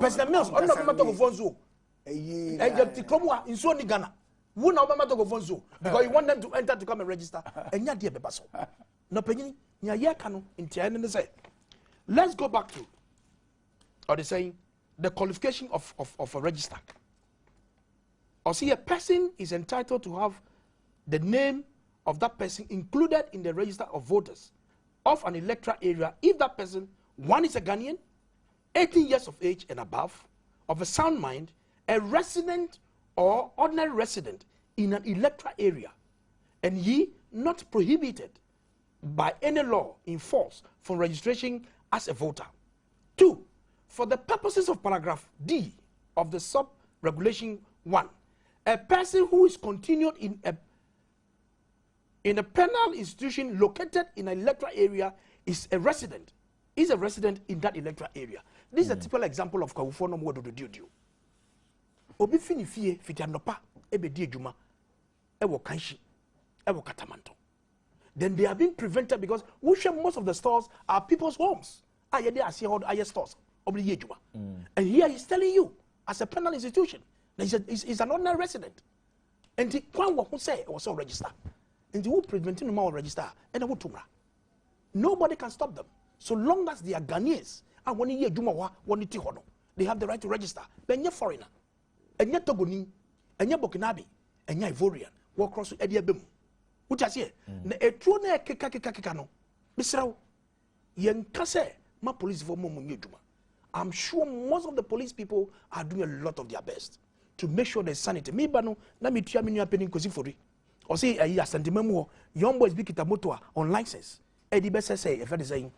President Mills, I'm not going to go for Zoo. And the Cromwell in Sony Ghana. Who know about to go for Zoo? Because you want them to enter to come and register. And you're dear Bebasso. No penny, you're Yakano in Tian and say. Let's go back to or they saying the qualification of a register. Or see, a person is entitled to have the name of that person included in the register of voters of an electoral area if that person, one, is a Ghanaian, 18 years of age and above, of a sound mind, a resident or ordinary resident in an electoral area, and ye not prohibited by any law in force from registration as a voter. 2, for the purposes of paragraph D of the sub-regulation 1, a person who is continued in a penal institution located in an electoral area is a resident in that electoral area. This is a typical example of Kawufono Mwodo do. Obi fini fie fitianopa ebe di ejuma ewo kanshi ewo katamanto. Then they are being prevented because most of the stores are people's homes. Ayede asi hold aye stores obli ejuma. And here he's telling you as a penal institution he's an ordinary resident. And the kwan wo say was so register. And who preventing them all register and who tumra. Nobody can stop them. So long as they are Ghanaians and when ye ejuma wa woni ti hono, they have the right to register. Then you're foreigner. And yet Togoni, and yet Burkinabe, and yet Ivorian, walk across to Eddie Abim. Which I say, a true kikano, Mr. Yen Kase, my police for Mumujuma. I'm sure most of the police people are doing a lot of their best to make sure there's sanity. Me, Bano, let me tell you, happening because for it. Or say, a year sentiment young boys be Kitamotoa on license. Eddie Besser say, if I say,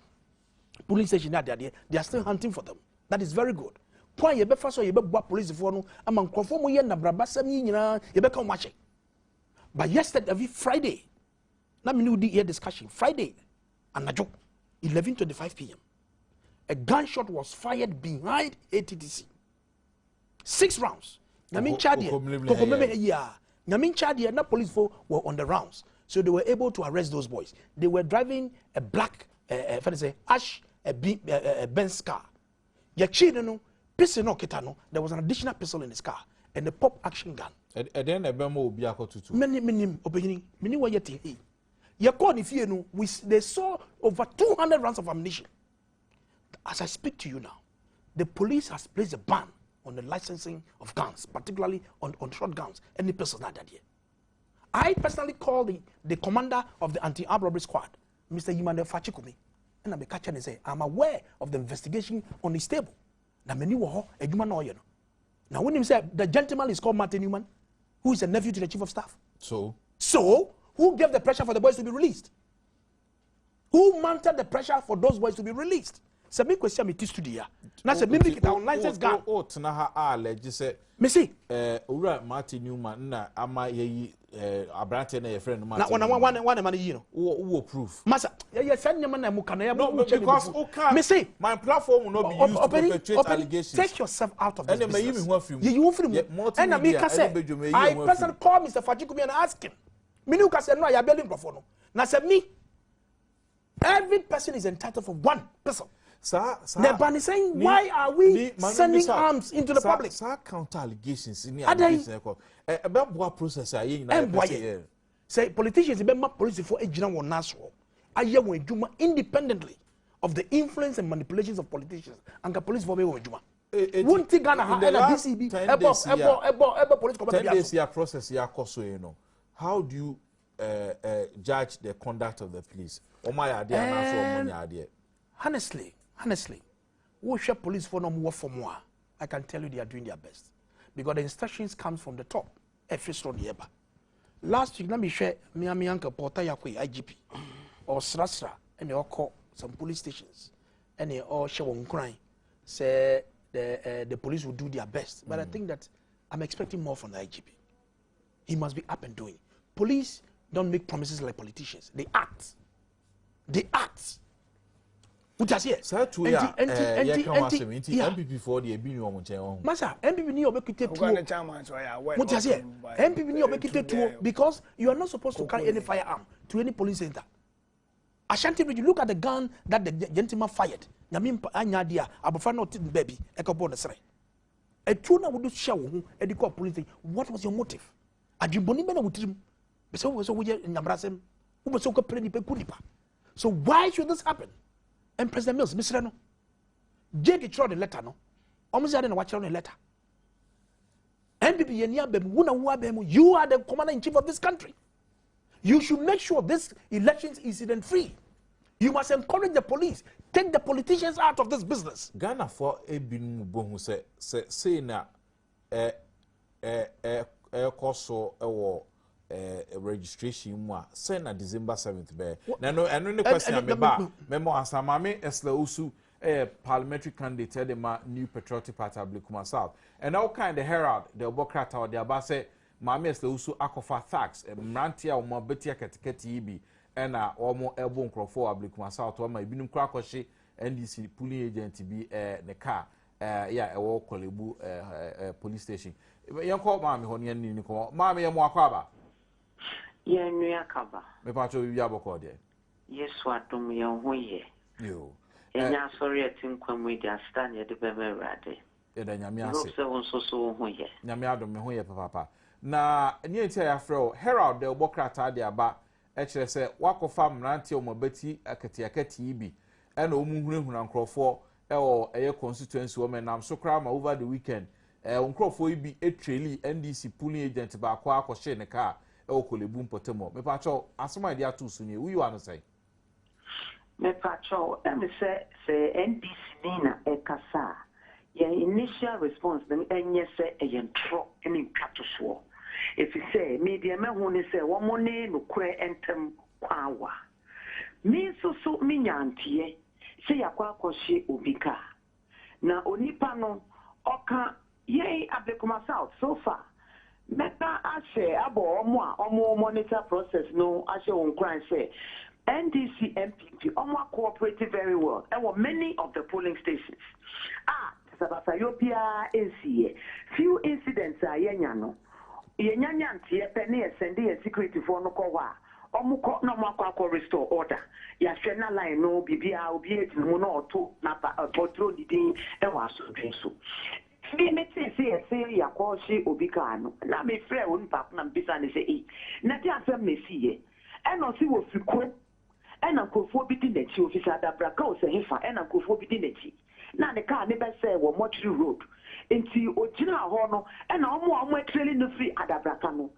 police station, they are still hunting for them. That is very good. Kwa yebe faso yebe bua police for no ama nkrofo mo ye na brabasam yi nyina yebe ka mache. But yesterday every Friday na me no di here discussion Friday anajo 11:25 p.m. a gunshot was fired behind ATTC. 6 rounds. Nyamin Chadie kokomeme ya. Nyamin Chadie na police for were on the rounds. So they were able to arrest those boys. They were driving a black ash Benz car. Yakchi no pistol no kitano, there was an additional pistol in his car and a pop action gun. And then a bemo biako tutu. Many opening, many were yet here. Yakon if you know, they saw over 200 rounds of ammunition. As I speak to you now, the police has placed a ban on the licensing of guns, particularly on shotguns, any person not that yet. I personally called the commander of the anti-armed robbery squad, Mr. Yimande Fachikumi, and I'm a catcher and say, I'm aware of the investigation on his table. Now, many were a human oil. Now, when he said the gentleman is called Martin Newman, who is a nephew to the chief of staff. So, who gave the pressure for the boys to be released? Who mounted the pressure for those boys to be released? So, me question me studio. Now, say me make it on license gun. Tnaha allege say. Me see. Ura Martin Newman na ama ye abrante na your friend Martin. Na one man you know. Who proof? Masa, you send them na mukana ya. No, because me see. My platform will not be used to perpetrate allegations. Take yourself out of this business. You won't film. And I personally call Mr. Fajikumi and ask him. Minuka said no, I barely microphone. Now said me. Every person is entitled for one person. The ban is saying, why are we sending arms into the public? Counter allegations in the allegations. About what process are you in? Say politicians, police for a general national. I hear when Juma independently of the influence and manipulations of politicians and the police for me when Juma. Won't take Ghana and DCB about police 10 days here process here cost you know. How do you judge the conduct of the police? Oh my idea and also idea. Honestly, who share police for no more for more? I can tell you they are doing their best because the instructions comes from the top. Every strong here. Last week, let me share me uncle Porta Yakwe IGP or Srasra and they all call some police stations and they all show on crime. Say the police will do their best, but I think that I'm expecting more from the IGP. He must be up and doing. Police don't make promises like politicians. They act. Which is here. Sir, to MPP for the Ebini Omoche. Masa, MPP ni obekite tu. Which is here. MPP ni obekite tu because you are not supposed to carry any firearm to any police center. Ashanti Bridge, look at the gun that the gentleman fired. Nyamim anyadia abofra no tin baby ekobo the sere. A tuna would show who a police. What was your motive? Adiboni bena wutrim. So we nyamrasem. Who so ko play ni pe kulipa. So why should this happen? And President Mills, Mr. No, Jake wrote the letter no. Almost had watch on the letter. NPP you are the commander in chief of this country. You should make sure this election is incident free. You must encourage the police. Take the politicians out of this business. Ghana for a bin who say na koso registration moi say na December 7th be. Na no the question memo asamame esla usu parliamentary candidate the ma new patriotic party Blakuma South. And all kind of herald the Obokrata or the abase mame esla usu akofa tax mrantia o mo betia keteketi ibi ena omo elbo nkrofo Blakuma South o ma ibinum kra kwhye NDC pulling agent be the car yeah ewo Kolebu police station yanko mame ho ne ni ko mame yemo akwaba ye nua kaba me pacho wi aboko de yesu adom ye ho ye yo enya sorry atinkwam we dia stand ye de be merade ye da nyame ase so wonso so ho ye nyame adom me ho ye papa na nye ntia ya frɛ herald de Obokrata de aba kire se wakofa mrantie o mabati akati ibi ena omuhunehuna nkrofo eye constituency wo menam so kra ma over the weekend nkrofo ibi etreli NDC pulling agent ba kwa akohye ne ka Kolebu mpotemo me pa cho asoma dia to sunye wi wa no sai me pa cho em say NDC nina ekasa your initial response them enye say eyentro eni katoso if you say media me hu ni say wo mo ne no kure entem kwawa mi so mi nyantie say yakwa akohye obika na onipa no oka ye Blakuma South so far meta ashe abo omo monitor process no ashe on crime say NDC MPP omo cooperated very well. There were many of the polling stations. Sabasayopia NCA. Few incidents are yenyano. Yenyanyanti penny send the security for no kowa. Omo no makwa restore order. Ya shena line no bibia obi etinu no to na patrol didi e wa so dwenso. Me say yakoshi obika no na me frɛ won pap na bisa ne say na ti asem me sie e no si wo fiko e na kofo bi di nachi ofisa da braka o se hefa e na kofo bi di nachi na ne car ne be say wo Montreal road enti ogina ho no e na omo etreli no free adabraka no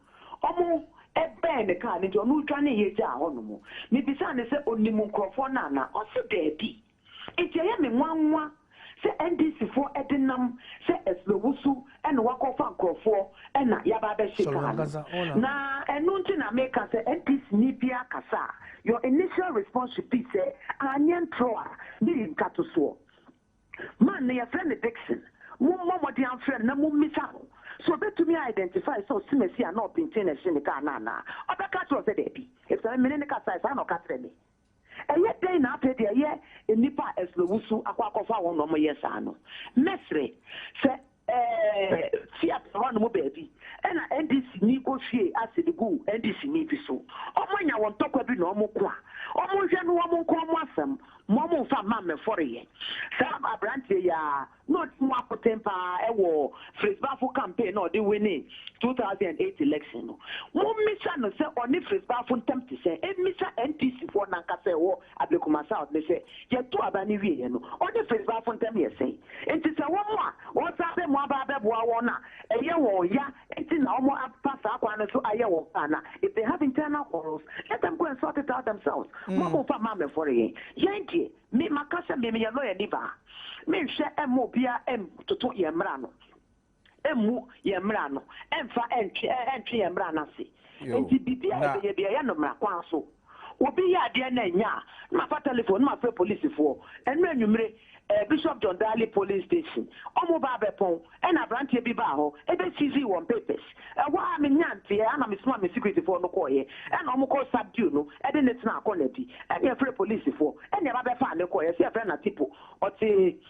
omo ebe ne car ne jo no dwa ne ye ja ho no mo me bisa ne say onimu nkrofo na o se debi enti ye me nwanwa se NDC for Edinam, se Eslobusu, and Wakofa Crofo, and Yababe Shikano. Na Enuntina make us NDC Nibia Kasa. Your initial response should be say, Anyan Troa, being Katuso. Man, your friend Dixon, Momo dear friend, Namu Misao. So bet to me identify so Simesi are not being tennis in the Kanana. Other cat was a baby. If I'm in the Kasa, I don't catch me. And yet they not pay the year in Nipa Eslobusu Aquacofa one no more yes ano. Mesre say Fiat one more baby. And NDC negotiate as the go NDC need so. Omanya won talk with no more qua. Omo no more kwasam. Momo fa mama for ye. Sam Abrantie ya not more tempa ewo Frisbafo campaign or the winning 2008 election. Mo misa no say oni Frisbafo tempt say e misa NDC for nanka say wo Blakuma South they say ye to abani wie no. Oni Frisbafo tempt ye say. Enti say wo mo wo sa be mo aba be boa wona eye wo ya enti na omo pasa akwa no so aye wo kana. If they have internal quarrels, let them go and sort it out themselves. Mo fa mama for ye. Me makasa me ya lawyer niba me hwe emo bia toto ye mra no emu ye mra no emfa entwe ye mra na se enti bibia ye bia ya no mra kwa so obi ya de na nya na fa telephone na fa police for enu anwumre Bishop John Daly police station omo ba bepon and abrantie bi ba ho e be seize won papers wa me nyante ana me smart me security for no koye and omo ko subdue no e de net na akona bi and e free police for and e ba be fa ne koye se free na tipo oti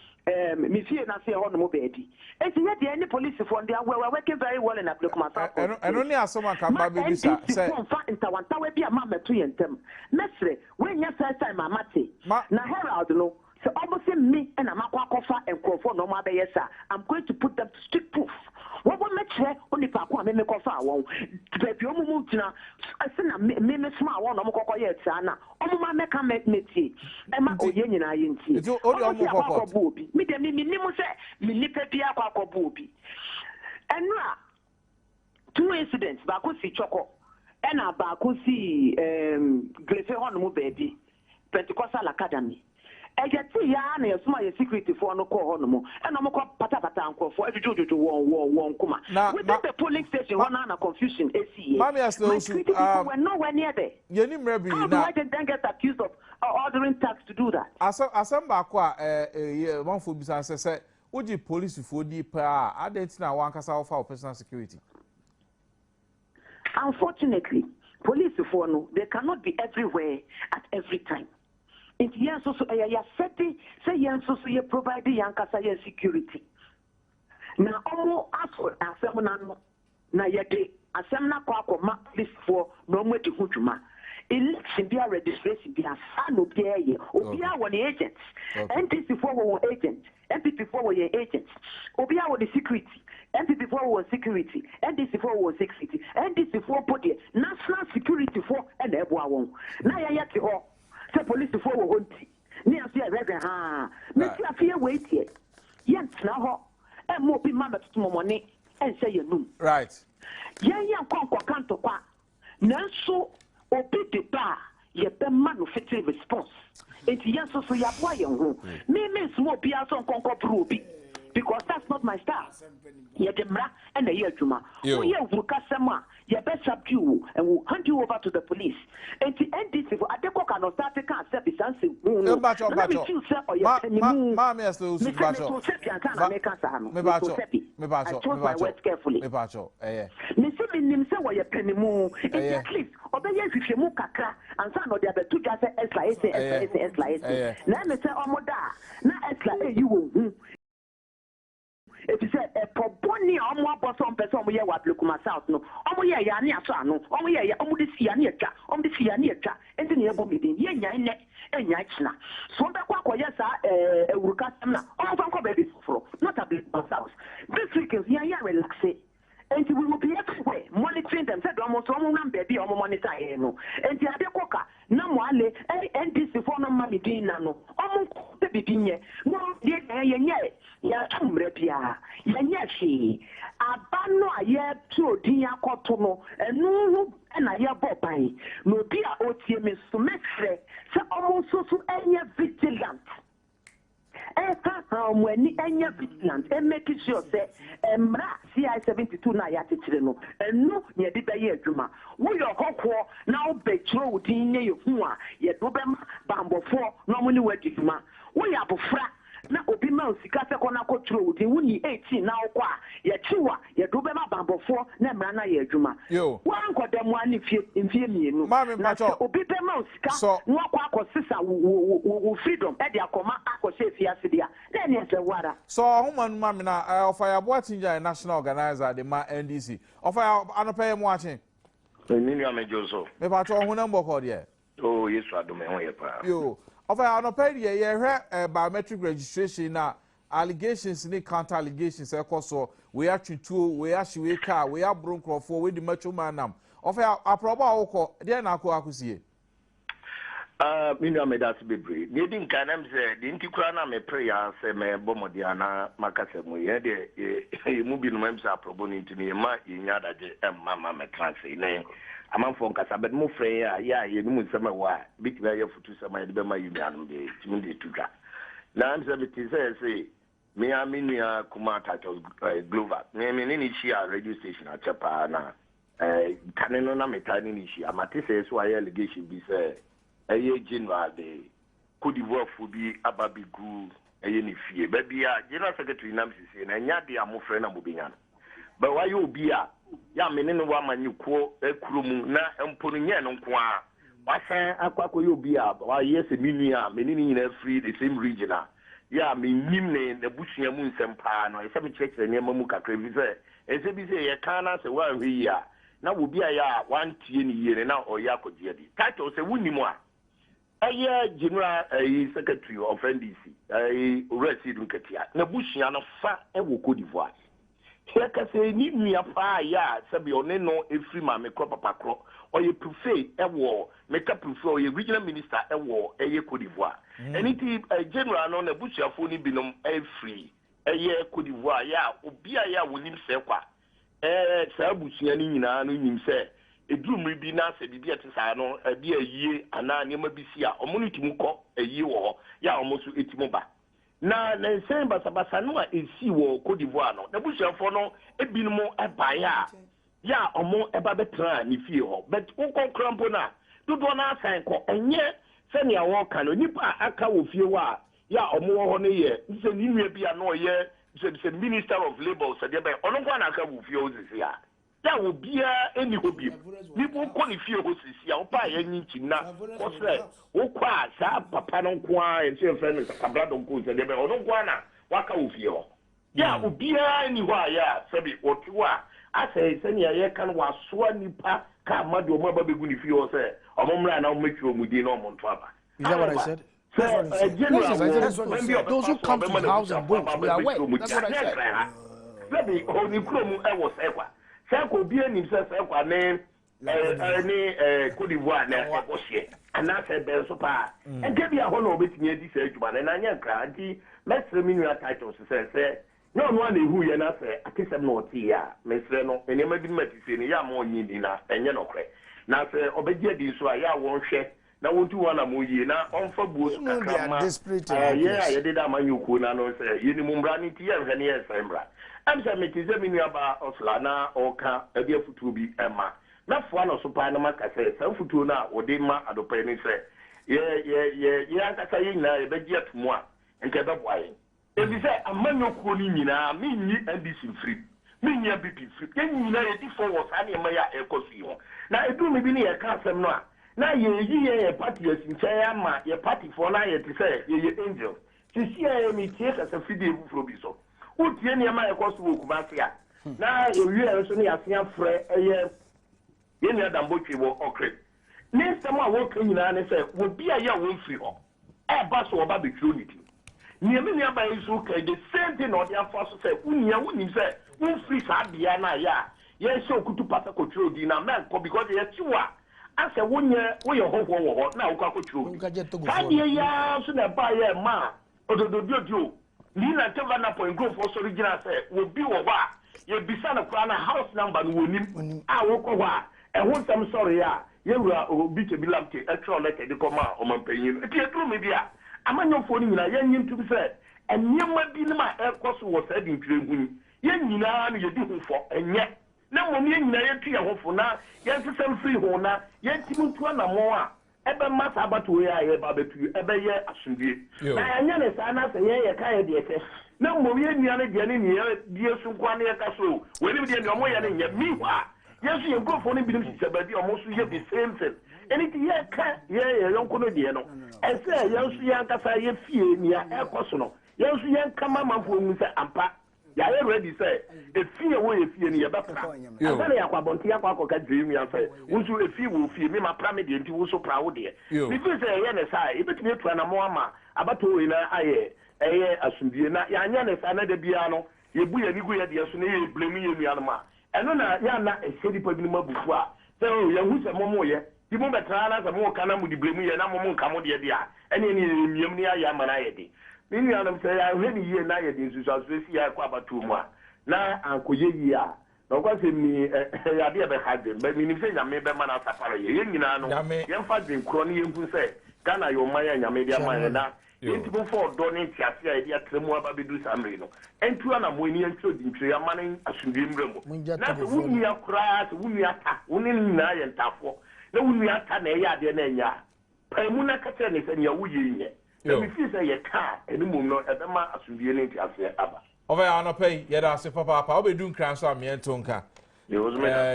me fie na se ho no mo be di enti ye de any police for they are working very well in Blakuma South and only asoma ka ba be bisa say fa intawanta we bi ama meto yentem mesre we nya first time amate na herald no. So almost me and I'm and Crawford no more yes, I'm going to put them to strict proof. What will make sure only Paqua may make off our own. The Piomutina, I send a meme small one, Omokoyetsana, Omama Meka Meti, Emma Oyen I in tea. It's all booby. Me the minimum say, Minipia Quaco booby. And now, 2 incidents, Bakusi Choco, and a Bakusi Grefehon baby, Pentecostal Academy. I get to yarn a small security for no call honomo, and I'm a patapata for every jojo to one kuma. Within the polling station, one hour confusion, ACA. My security people were nowhere near there. Yenim Rebbe, how do I then get accused of ordering tax to do that? Asamba kwa one for business said, would you police for deep? I didn't know one cast of our personal security. Unfortunately, police for no, they cannot be everywhere at every time. It's yes, so ya seti say yes, so you provide the yankasa security. Now, almost ask asemna na yede asemna kwa ma police for no more to hujuma. Election be a registration be a fan of the air. Obia were the agents. NTC for were agents. MPP for were agents. Obia were the security. MPP for was security. NDC for was security. NDC for body national security for and everyone. Now ya yaki ho. Say police for were hunting. Near see a reverend ha. Make you fear wait here. Yes now. And more be mama to money and say you know. Right. Yeah, kwa kanto kwa. Nanso obi de ba ye be manufacturing response. Enti yes so ya boy ho. Me small be aso konko pro bi. Because that's not my style. Ye demra and a year juma. Oh yeah, vukasema ye be subdue and will hand you over to the police. Enti NDC for adeko cannot start take can say bisanse. Let me feel say or ye penimu. Ma me aso su bacho. Me bacho. I chose my words carefully. Me bacho. Me say me say what ye penimu. Enti at least obeye hwehwemu kakra ansa no de abetu dwa say esla. Na me say omoda na esla eyi wo hu. If you said a proboni or more bosom person, we are Blukuma South, no, Omoya Yania Sano, Omoya, Omudis Yaniacha, Omdis Yaniacha, and the nearby meeting, Yan and Yachna. So that Quaquayasa, a Rukasamna, all from Kobe, not a Blukuma South. This week is Yaya relaxing. And we will be everywhere monitoring them. Said almost one baby or monitor. And the other coca, no more, and this is for no money dinner. No, almost the beginning. No, ya tumrepia, Yanyashi, Abano, a year to Dia Cotono, and no, and a year bobai. No, dear OTM is to make free, so almost so any vigilant. When any vigilant and make sure say Mra CI 72 na ya titire no enu ye de baye adwuma wo yo kokko na obetro wudin ye hu a ye do be bambofo no mo ni wadwuma wo ya bofra na obi ma osika se kona kotro wudin wuni 18 na okwa ye chiwa ye do be bambofo na mra na ye adwuma wa nkodam ani mfie mienu na obi be ma osika no akwa akosisa wo freedom e de akoma akose fiase dia then ye se wara so human mama na of fire boatinja national organizer the ma NDC of fire anope mo achen nini amejoso me pa to hunam boko de oh yes Adom ho ye pa yo of fire anope de ye hwe biometric registration na allegations ni counter allegations e koso we atwituo we ahwe car we abronkrofo we di macho manam of fire aproba awoko de na akosie minu amedasi bebre nedi nkanam se di ntikura na me prayer se me bomodiana makase mu ye de mu bi no memsa aprobo ni ntini ma yinya daje mama me transe ne amanfo nkasa bet mu frɛ ya ye no mu nsema wa bitira ye futu sema ye be ma yumianum de timi de tuga na am se biti se me aminia kuma title global me ni chi a radio station a chepa na kaneno na metani ni chi amate se so aye allegation bi se eye general de Cote d'Ivoire bi ababigu eye ni fie ba bia general secretary nam sisi na nya de amofre na mobinya ba wa yo bia ya menene wa manyuko ekurum na emponu nye no nko a wasan akwako yo bia wa yes minu a menene nyina free the same region a ya menim ne na busua mu nsempa no ese me chekere ne mamu kakra bi se ese bi se ye kana se wa hwi ya na wo bia ya wantie ni yere na oya akogye di title se wunimu a general secretary of NDC Residu Katia na busua no fa e wo Cote d'Ivoire Seka say ni nua fa ya sabi one no efri ma me kro papa kro oye prefer ewo make prefer oye regional minister ewo eye Cote d'Ivoire anything general no na busuafo ni binom efri eye Cote d'Ivoire ya obi ya wonim se kwa sa busua ni nyina no nyim se edurumri bi na se bibia te sa no bi ayie ana nema bi si a omo timu kɔ ayie wo ya omo so etimu ba na nsen basabasa no a esi wo Cote d'Ivoire no na busuafo no ebinom ebaya ya omo eba betra ni fie ho but won krampo na dodo na asan ko enye se ne awo ka no nipa aka wo fie wa ya omo wo ho ne ye nse ni nua bia no ye se minister of labor se de be ono kwa na aka wo fie o sisi a ya wo bia eni ho bi ni bo ko ni fie ho sisi a wo pa ya nyinchi na ko se wo kwa sa papa no kwa en se friend kabla don ko se de be ono kwa na waka wo fie ho ya wo bia eni ho a ya se bi wo tiwa ase se ni ye kan wa so nipa ka madu o ma ba begu ni fie ho se omomra na o metwi o mudi na o monto aba. Is that what I said? Those who come to the house and bones, we are aware. That's what I said. Maybe only Chrome was ever. Sako be an himself, name, Cote d'Ivoire, and that's a bell so far. And get me a honor bit near this age, but and I am cranky. Let's remain titles to say, no one who you not say, I kiss them not here, Miss Reno, and you may be met in a young more needing us, and you know, now say, obey this, so I won't share. Na wontu wana moyi na onfa buo kakama ya did amanyuku na no say yini mumbra ni tie hwe ne yesembra am say metize minu aba ofla na oka ade afutu bi ema na fo na so pa na maka say san futu na ode ma adopa ni say ye akasa ye nyina ye beji atomo a nke be boaye ebi say amanyuku ni nyina mi nyi NDC free mi nyi BP free ye nyina ye di for was ani ma ya ekosi ho na edu mi bi ni ye ka asem no a na ye party asinchaya ma ye party for na ye say ye angel ti see me tie ka se fidie bufro bi so o tie ne ma ye koso wo kumase a na ye wi so ne yasia frɛ ye ne adambo twi wo okre ne nsɛm a wo kan nyina ne sɛ wo bia ye wo mfiri ho ba so oba betro ni ti ne me ne aba yesu ka the same thing no dia for so sɛ unia wonim sɛ wo mfiri sa bia na ya ye sɛ okutu pasa kotro di na men ko because ye tiwa ase wonye hoho wo na wo akotro kadie ya so na ba ya ma odododio ni na teva na point go for so original say wo bi wo ba ye bisa na kra na house number no wonim a wo ko wa e ho nsem sorry ya ye wura obi ke bi lamte e tro leke de koma o mampanyin e tie tro me bia amanyofo ni nyina ye nyim tu se enyema bi ma e koso wo sa di ntire huni ye nyina na ye di ho fo enye na mom ye nyina ye tu ye hofo na ye nsesem free ho na ye ntimu tu na mo a ebe masa abato ye aye ba betu ebe ye asundie na anya ne sa na se ye ka ye de ke na mom ye nyina ne de ne ye die su kwa ne ka so we ni de omo ye ne nye mi wa ye su ye gofo ne binim sise ba di omo su ye the same thing anything ye ka ye yonko no de no ese ye su ye nkasa ye fie ni a ekoso no ye su ye nkama manfo mu se ampa ya ready say efie wo efie ni ye ba pra asa ya kwa bonti ya kwa ka dream ya say unsu efie wo fie me ma pra me de nti wo so pra wo de ni fi say ye ne sai e betumi etu na mo ama abato we na aye eye asundie na ya anya ne sa na de bia no ye bu ye ni gu ye de so na ye blame ye nua no ma eno na ya na ehedi pa bi no mabufu a say o ye hu se mo ye di mo betra na se mo kana mu di blame ye na mo nka mo de dia ene ni miam ni aya ma na ye de mini anam say ya hwe ni ye na ye de nsusu asesi ya kwa batu mu a na ankoye yi a na kwa se mi ya de be hadde be mi ni se nyame be ma na sapara ye nyina no ye mfa de nkro ne ye nku se Ghana yo man ya nyame dia man na yenti bo for do ne tiase ya de atremu aba bedu samre no entu ana mo ni entro di ntwe ya man asundie mremo na se wuni akura se wuni ata wuni na ye ntafo na wuni ata na ye ade na enya pa mu na kate ne se ne ya wuye nye me feel say ye ka enumum no ebema asundie ne tiase aba over anope ye da se papa obedu nkran so amiento nka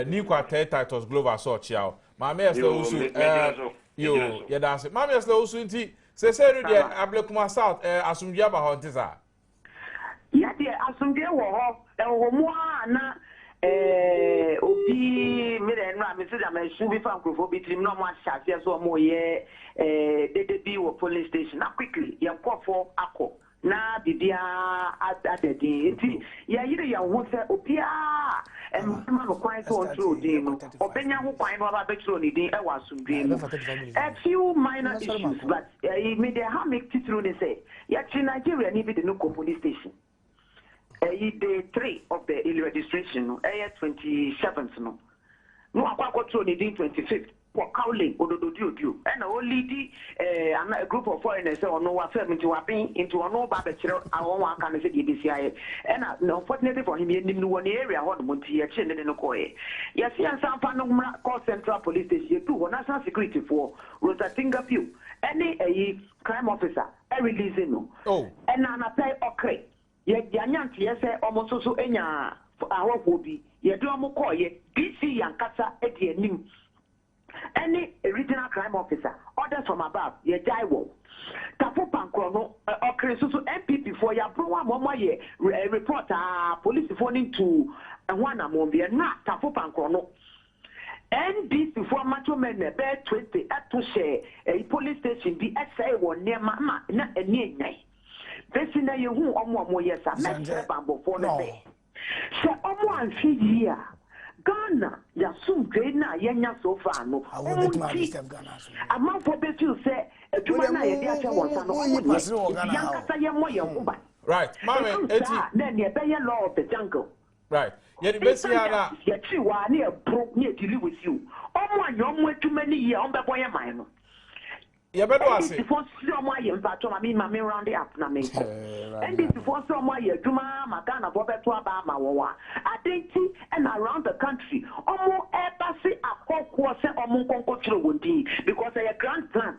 ni kwa titles global so chiao ma me so usu yo ye da se ma me so usu nti se no de ablekuma south asundie aba ho ntisa ya de asundie wo ho wo mu na obi mire no amese da me su bi fa nkrofo bi trim no mo ahase so mo ye bi wo police station na quickly ye nkofo akọ na bibia adedi nti ya yire ya ho se obia ma no kwan so ontro din no obenya ho kwan no aba betro ni din e wa asumdwe mu a few minor issues but me dey how make titru ni say ya chi Nigeria ni bi de no police station day 3 of the registration no 27th no akwa control ni din 25th for Cowley odododio and only a group of foreigners on no wa firm into wapping into no babetro awon wa kan say the BCI and unfortunately for him in the one area hot monti ya chende no koye yes yan sampa no call central police station to national security for Rosatinga Pew any a crime officer a releasing no and an apply okay ye yanyanti yes almost so enya awofo bi ye do mo koye BC yankasa e de anim. Any regional crime officer, orders from above, ye jaiwo. Tafu pankrono, okre so MPP for ya browa mama ye report police phoning to one among the na tafu pankrono. NDC for macho men be 20 at to share a police station be SA one near mama na eni nyai. Besina ye hu omo yesa me bambo for no be. Se omo anfi here. Ghana, ya soon great na yenya so far no. A man for bet you say a Jumana Yadia was an old Yankasa. Right, Mamma, then you obey your law of the jungle. Right, yet Bessia, yet you are near broke near to live with you. Oh, my young way too many years on the boy of mine. You better say before someone in Baton, I mean, my round the up, and this before someone you Juma, Magana, Bobet, Abama, I think, and around the country, almost every a whole quarter or more control would be because they are grand plan.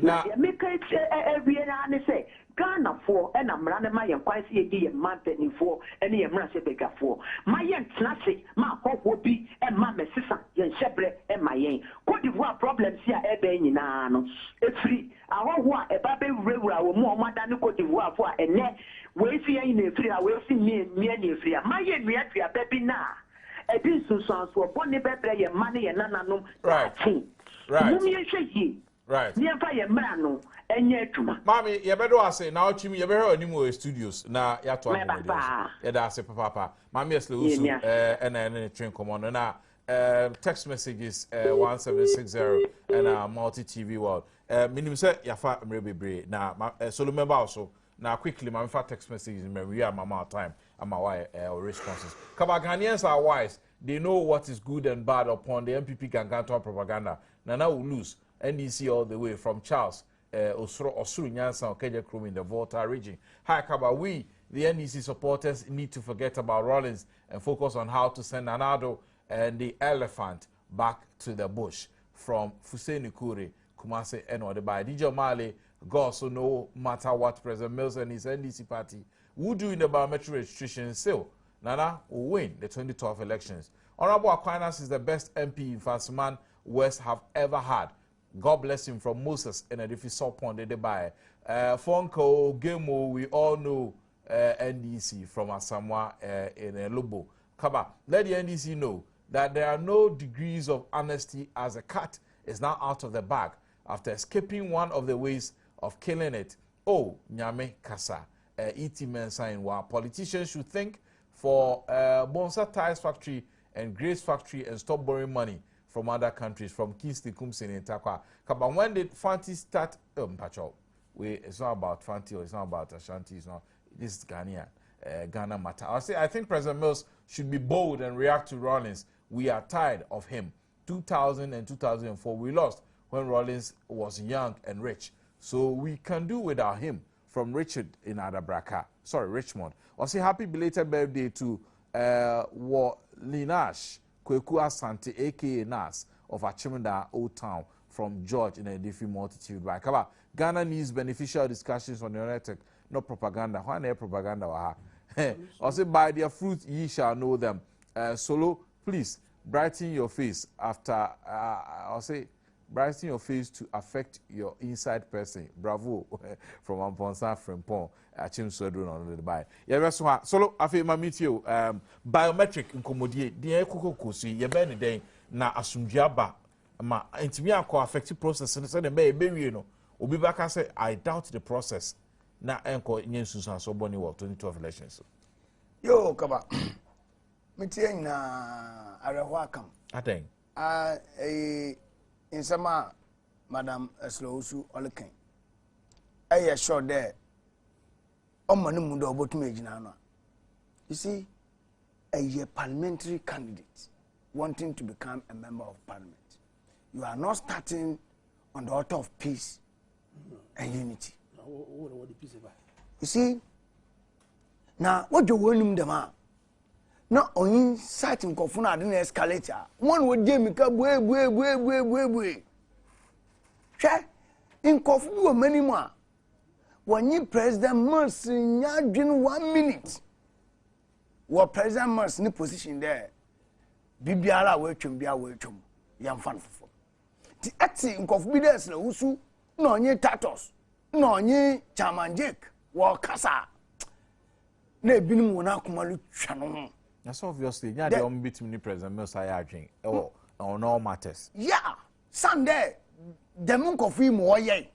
Now, make it every year and say, Ghana for and I'm running my quite see a month and for any emergency bigger for my young classic, my hope will be and my sister, young shepherd, and my young. Could you have problems here, Ebony Nano? It's free. I want a baby river or more than Cote d'Ivoire for a net. Wait here in a free, I will see me and free. My young react a baby now. A business sounds for Bonnie Bebre, money and none. Right. Right. Near fire man, and yet, Mammy, you better say now, Chimmy, you better any more studios. Now, you have to have that's a papa. Mammy, yes, and then a train come on. Now, text messages 1760 and multi TV world. Minimum say, Yafa, maybe now, so remember also. Now, quickly, my text messages in Maria, Mama time, and my wife responses. Ghanaians are wise. They know what is good and bad upon the MPP Ganganton propaganda. Now we lose. NDC all the way from Charles Osuru Nyansa Okeja Krum in the Volta region. Hi Kaba, we, the NDC supporters, need to forget about Rollins and focus on how to send Anado and the elephant back to the bush. From Fuseni Kure, Kumase and Odebai. DJ Mali, God, so no matter what President Mills and his NDC party will do in the biometric registration still, Nana will win the 2012 elections. Honorable Aquinas is the best MP in Fasuman West have ever had. God bless him from Moses and if you saw Ponde de Baye. Fonko, Gemo, we all know NDC from Asamoah in Lobo. Kaba, let the NDC know that there are no degrees of honesty as a cat is now out of the bag after escaping one of the ways of killing it. Oh, Nyame Kasa, E.T. Mensah, while politicians should think for Bonsa Tires Factory and Grace Factory and stop borrowing money from other countries, from Kingston, Kumsin, and Takwa. But when did Fanti start? It's not about Fanti or it's not about Ashanti. It's not. This is Ghana matter. I think President Mills should be bold and react to Rollins. We are tired of him. 2000 and 2004, we lost when Rollins was young and rich. So we can do without him. From Richard in Richmond. Happy belated birthday to Linash Kweku Asante, a.k.a. Nas, of Achimenda Old Town, from George in a different multitude. By Kaba, Ghana needs beneficial discussions on the network, no propaganda. Why no propaganda? Also, by their fruit ye shall know them. Solo, please, brighten your face after, brighten your face to affect your inside person. Bravo, from Amponsa Frempon. Achim Sodron on the buy. Yeah, Solo, I feel my meet you. Biometric incommodate, the Eko Kosi, your Benny Day, na Asumjaba, ma, and to me, I call affective process, and said, may you know, will be back. I say, I doubt the process. na enko nyensu so boni wo 2012 elections. Yo kaba. Metie na areho akam. Aten. Insama Madam Slowsu Olekan. Aye sure there. Omani mu do botume gina no. You see, a parliamentary candidate wanting to become a member of parliament. You are not starting on the altar of peace and unity. You see, now what you want him them are not only certain kofuna didn't escalate. One would give me way. In kofu many more. When you president must in 1 minute. What president must in position there. Bibiara wechum bia wechum. Yam fan for. The acting in kofu bides na usu no nye tatos. No nye chairman Jake. Wa kasa. Na binim wona kumalu twano. That's obviously yeah the between the president Messiah adwen on all matters. Yeah. Sunday the monk of him woye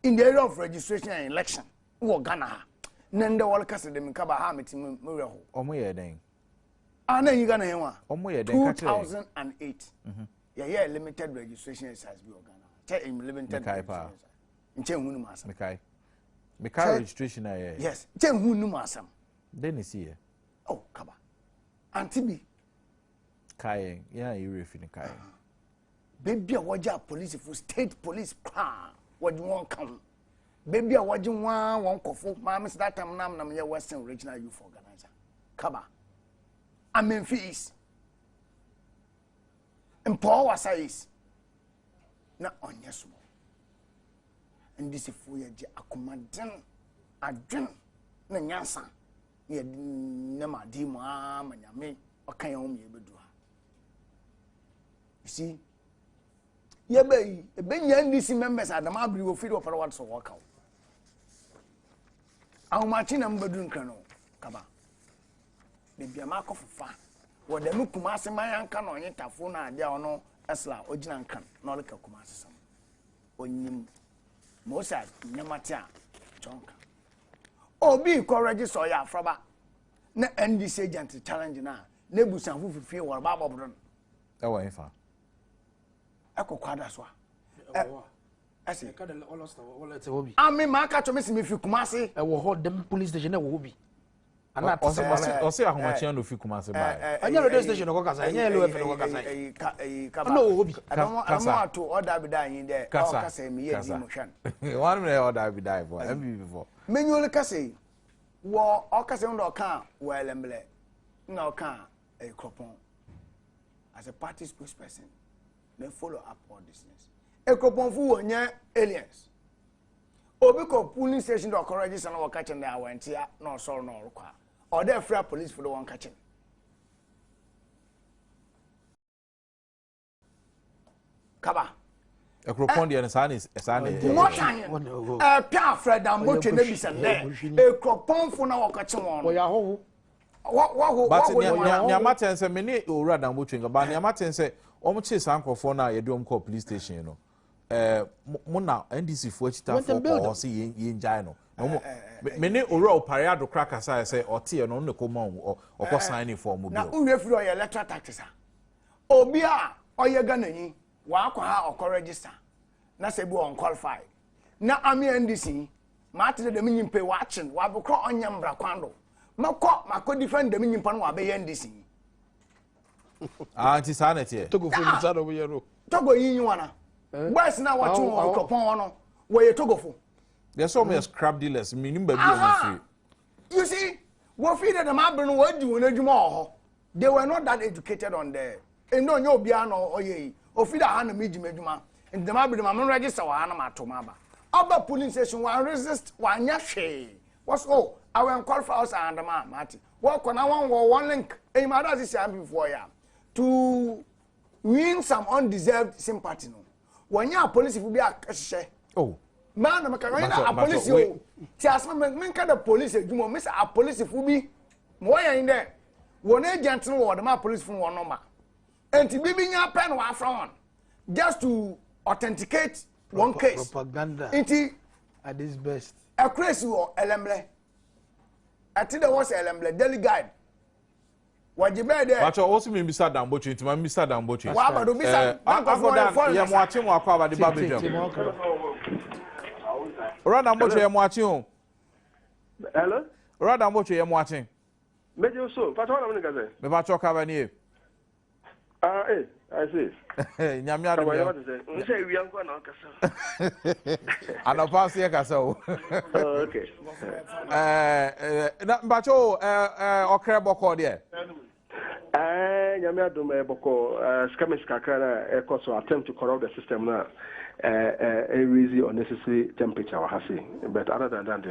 in the area of registration and election wo Ghana nende wal kase dem ka ba ha metim mereho omo ye den ana yi Ghana henwa omo ye den ka 2008 yeah limited registration exercise bi Ghana che limited nche hunu masam mekai registration yes che hunu masam then is here oh kaba antibi kai yeah you refini kai baby a waja police for state police what you want come baby a waji one kofo mamis that time nam ye western regional youth organizer kaba amen fees empower size na onyeso and this for ye akomaden adwen na nyansa ye na madi mu amanyame okan yom ye bedu ha you see yebe ebenya NDC members Adom abri wo firi opera what so work out awmachi na mbadun krano kaba de bia makofofa wo de me kumase mayanka no onye tafo na ade ono esla ogina nkan na oleka kumase sam onyim mosa nyamate a chonka obi ko register ya afroba na NDC agent challenge na nebusan fufufie wo ba bobron e wo ifa ekokwada so ase ka de almost wallet obi ami ma ka to me si me fi kumase e wo ho dem police station e wo obi ana ose ahomachi no fi kumase ba anya radio station ko kasa anya lo efe ko kasa ka no wo obi amo ato order bi da yin de o kasa me ye di mo hwan one minute order bi die for mb before menyo le kasa wo o kasa ndo ka wo elemble na o ka e kropon as a party spokesperson they follow up on this news. Ekoponfu wonya aliens. Obi ko police station do register na waka chen na awantia na osoro na orukwa. Or they free police for the one catching. Kaba. Ekropon de sane. What time? Pia Fred Amboche na bi sende. Ekroponfu na waka chen won. Oya ho. But nyamate nse me ne owura Damboche ngaba nyamate nse omoche sankofo na ye dom call police station no mo na NDC fo chita fo o se ye njai no me ne owura opare ado cracker say ote no ne ko ma o ko sign for mo bi na unwe firi o ye electoral taxes obi a oye Ghana wa akwa ha o register na se bi on qualify na ami NDC ma ate de nyimpe wa achen wa bukro onyambra kwando mako defend de nyimpa no wa be NDC anti sanity Togo fo ni sado we yero Togo yin wana boys na what you okopon no we Togo fo there's so many scrap dealers meaning baby on free you see wo feed them abro no wadi won adwuma ho they were not that educated on there eno nya obia no oye o feed ha na mejima adwuma and them abro ma register wa na matoma ba oba police station one resist one nya hwe what's oh I will qualify us and ma mati work on one link e ma that is am before ya to win some undeserved sympathy no when you police will be a oh man na a police you ti asma men ka the police edumo miss a police will be mo ya in there one agent no word ma police fun one number enti bibi nya pen wa from just to authenticate one case propaganda enti at this best a crazy or elemble. I think there was elemble daily guide. What you better? But you also mean Mr. Dambochi to my Mr. Dambochi. What about Mr. I'm watching what about the Babylon. Run Dambochi, I'm watching. Hello? Run Dambochi, I'm watching. Major so, but what I'm going to say? Me ba choka ba ni. I see. Nyamia do. Say we am go na kasa. Ano pass here kasa o. Okay. Na mbacho okre boko de. Nyamia do me boko scammers kakra na ekoso attempt to corrupt the system na raise unnecessary temperature wa hase. But other than that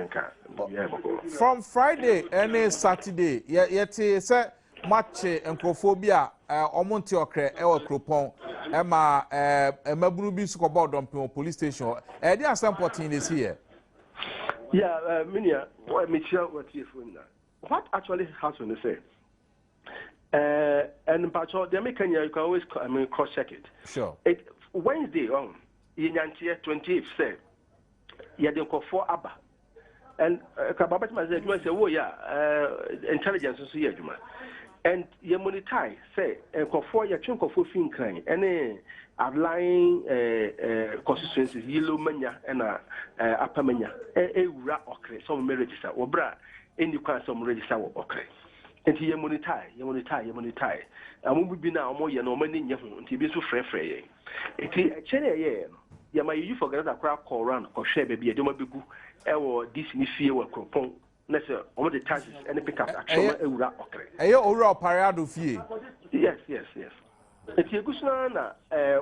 yeah boko. From Friday and Saturday yet say match enkophobia omonti okre e wa kropon e ma maburu bi suko board on police station e dey assemble this here. Yeah, Minia, what actually happened is and Pacho, the American you can always cross check it. Sure. It Wednesday on in 28th say you didn't call for Abba. And Kababat said, you say, oh yeah, intelligence is here, Juma. And you monetize, say, and call for your chunk of fin crane, any outlying constituencies, yellow mania and upper mania, a rat okre, some register, or bra, and you can some register or okre. And you monetize. And we be now more, you know, many young, to be so free. It's a cherry, yeah, my you forget that crowd call run or share baby, I don't want to go, or this in fear or coupon. Let's say all the taxes and the pickup action. Ayo ora parado fee. Yes. It's a good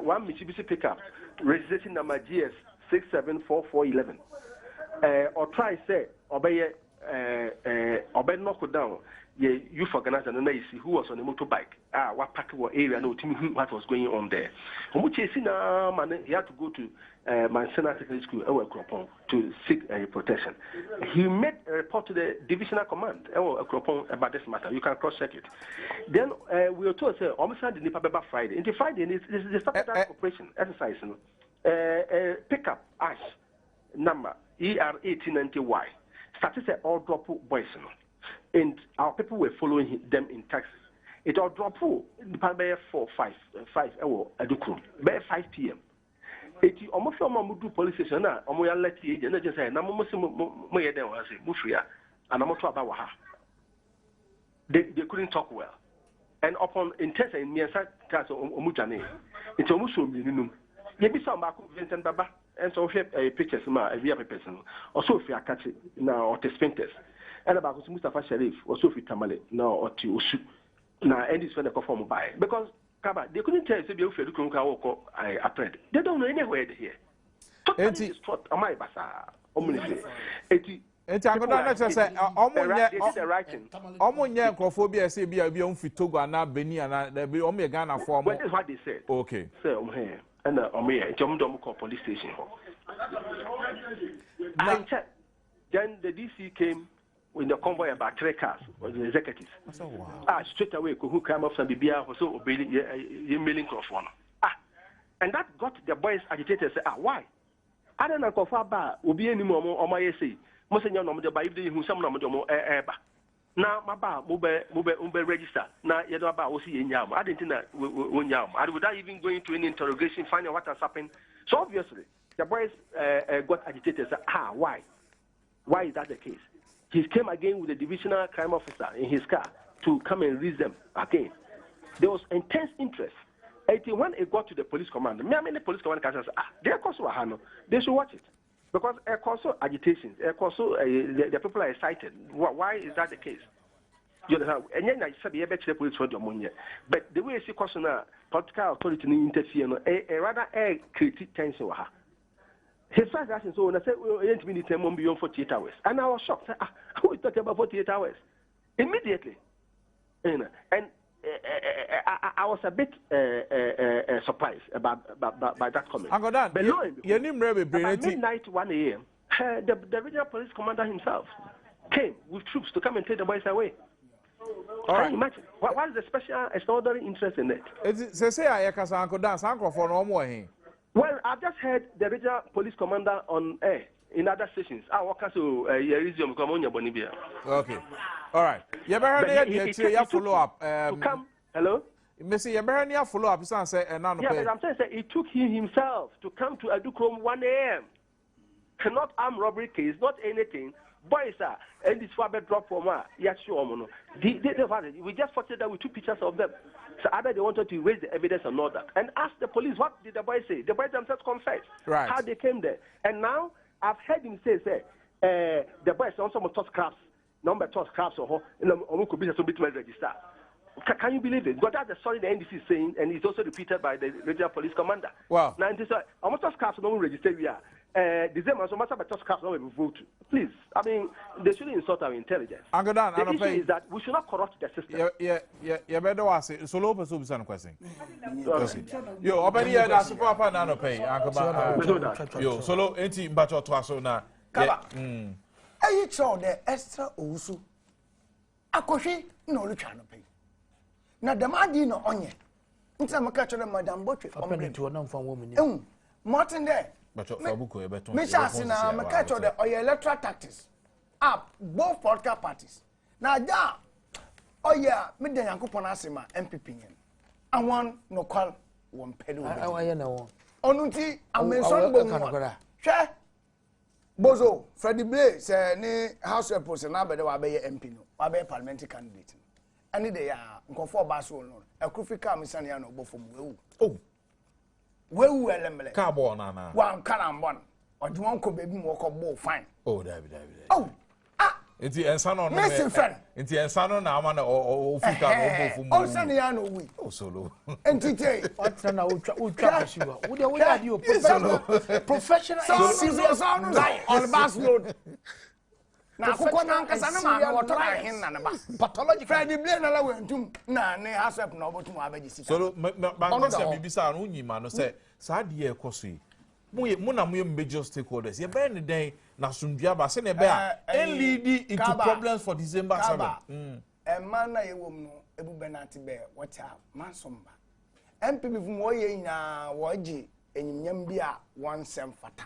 one Mitsubishi pickup, registration number GS 674411. Or try say obey knock down. Yeah, you forgot and then you see who was on the motorbike. What pack what area no team what was going on there. Man, he had to go to Mansana Secondary School to seek protection. He made a report to the divisional command about this matter. You can cross check it. Then we were told say almost had the Nipa Friday. Into Friday they started that operation exercise. Pickup ash number ER1890Y started say all drop boys. And our people were following them in taxis. It all dropped by 5 p.m. It almost do police station now. Let the agent just say, they couldn't talk well. And upon intense in Miasa Omujane, it's almost so minimum. Maybe some back Vincent Baba and so pictures via person, or so if you are catching now or the sphincters. And about Mustafa Sharif or Sophie Tamale now or Tiusu. Now, and this when they perform by because Kaba, they couldn't tell you if you walk I apprend. They don't know anywhere here. Totally what am I basa? It's I'm going to say, Omonia Crophobia say be a fit Togo and not Beni and there be only a Ghana for what is what they said. Okay. So here and Omea, Jomdom police station. Then the DC came. In the convoy about 3 cars was the executives. Straight away, who came off some BBR was so obeying mailing crossfone. And that got the boys agitated. Say, why? I don't know if I will be any more on my essay. Most of you by who some number more ever. Now, my bar, mobile register. Now, you know about OC in Yam. I didn't know when Yam. I without even going to any interrogation, finding what has happened. So obviously, the boys got agitated. Say, why? Why is that the case? He came again with the divisional crime officer in his car to come and raise them again. There was intense interest. When it got to the police command, the police command can say, they are also they should watch it. Because also agitation, also the people are excited. Why is that the case? You understand? And then I said, the police for the money. But the way she question political authority interfere, rather create tension. His first reaction, so when I said, we ain't been in beyond 48 hours. And I was shocked. Who is talking about 48 hours? Immediately. And I was a bit surprised by that comment. But about midnight, 1 a.m., the regional police commander himself came with troops to come and take the boys away. Can you imagine? What is the special extraordinary interest in it? Well, I've just heard the regional police commander on air in other stations. I work as a resume come on your bonibia. Okay. All right. You better you follow up. To come. Hello? Missy, you better follow up. Say, yeah, but I'm saying it took him himself to come to Adukrom 1 a.m. Not armed robbery case, not anything. Boys, and this one drop for me. Yes, sure, we just fortunate that we took pictures of them. So either they wanted to raise the evidence or not that. And ask the police, what did the boys say? The boys themselves confessed how they came there. And now I've heard him say, the boys also must toss crabs. Number toss crabs or could be some bit register. Can you believe it? But that's the story the NDC is saying, and it's also repeated by the regional police commander. Wow. Now, almost toss crabs don't register here. December, so much about toss crabs don't vote. Please, I mean, they shouldn't insult our intelligence. The issue is that we should not corrupt the system. Yeah, better was it. So low person was question. Yo, open here, that's for a nano pay. Yo, solo, 18 but or twice now. I saw the extra also. Akoshi no luchano pay. Na damadi no onye. Nta maka chore madam Botwe open to one from woman. Martin there. But Fabuko beton. Misha sina maka chore the oye electoral tactics. Up both political parties. Na ja oya me de Yankopon asema MPP yen. Awon no call won pedo. Aye na won. Onunti amenson bo mu. Hwe Bozo Freddie Blay say ni House Representative na bede wa be MP no. Wa be parliamentary candidate. Ani de ya nkofo ba so no Akrufika misane ya no bofom wewu elemele ka bo na wan kana mbon odwon ko bebi mo ko bo fine David enti ensa no enti ensa no na ama na ofika no bofom sane ya no wi solo enti te what's na ultra shiwa we dey professional serious on bus load na akoko na nkasa na ma woto na hin na ba pathological Freddie Blay na la wentum na ne asep na obotum abaji sika so ba se bibisa no nyima no se sa de ekoso yi mu na mu major stakeholders ye be ne den na sundua ba se ne be a lead into problems for December 7 man na ye wom no ebu benati be wacha mansomba MPP fu mo ye nyina wo gi enyimnyam bi a wonsem fata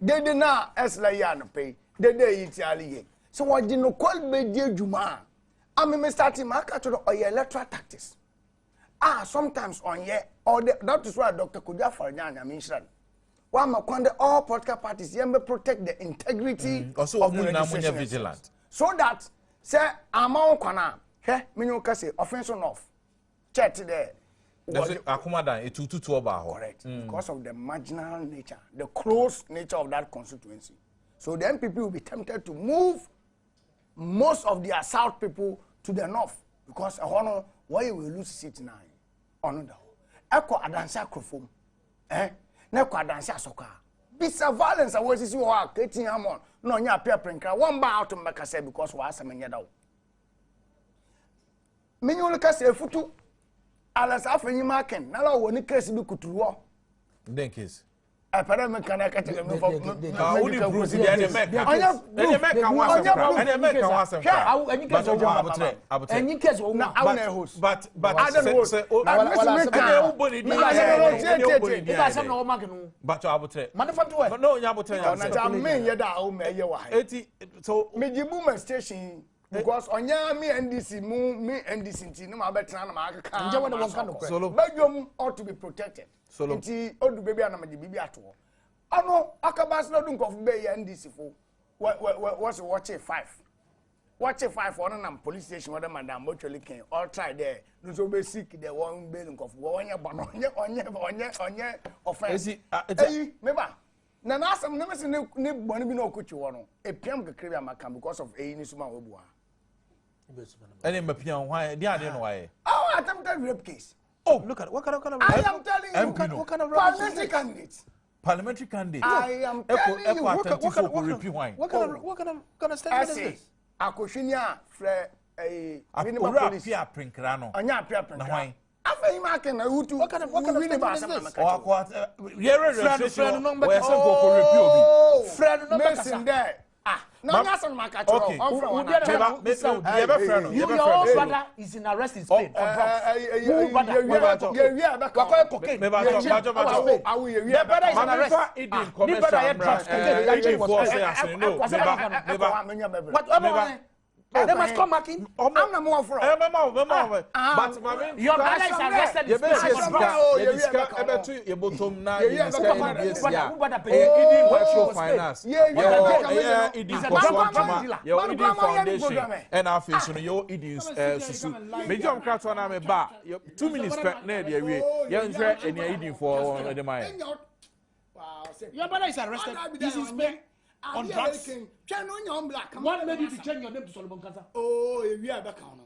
dede na esla ya no pay dede Italy so what did no call be die juma am me starting market to the electoral tactics sometimes on here or that is why Dr. Kuja Farnyanya mentioned one ma kwande all political parties yembe protect the integrity of the vigilant so that say amount kwana menyo ka say offense off check there Akumadan etututu oba ho correct because of the marginal nature the close nature of that constituency. So the MPP will be tempted to move most of their south people to the north because why will lose seat now? On the Eko Adansa Krofom, Neko Adansa Soka. Bisa violence I was you are getting hamon. No, you appear prinker. One bar out to make say because we are some yada. Menu look at Futu. Alas, after you marking. Now, when the case be kutuwa. Then case. I put me can I catch him for only proof the make because onya me NDC no ma betra na ma akaka nje wona won kan ko Badwam ought to be protected nti odu baby na ma de bibi ato ono akabas na du nkofu be ya NDC fo watch 5 ono na police station wada madam Botwe ken all try there no so be sick the one be nkofu wonya bono onye offense eyi meba na asem na mese ne boni bi na okotwi wo no epiam kekere bi amaka because of eyi ni suma wobua any mapian why they are no why attempted rape case look at what kind of I am telling you what kind of parliamentary candidate I am telling you what kind of statement is this akoshinia fre minimum police prinkra no anya prinkra na why after him I can what kind of statement is this friend number friend number No, that's on my catch. Okay. Your brother is in arrest in Spain for drugs. Your brother is in arrest. They must come back in. I'm not more for it. But your brother is arrested. You This is Spain. On drugs. What made you to change your name to Solomon Kasa? Oh, we are back on.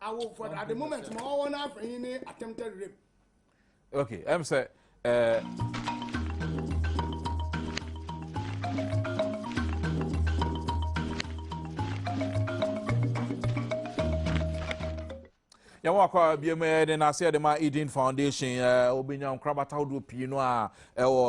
I will for at the moment more one after any attempted rape. Okay, I'm saying Yawakwa BMA then I said the my Eden Foundation Obinyam Krabata do Pino or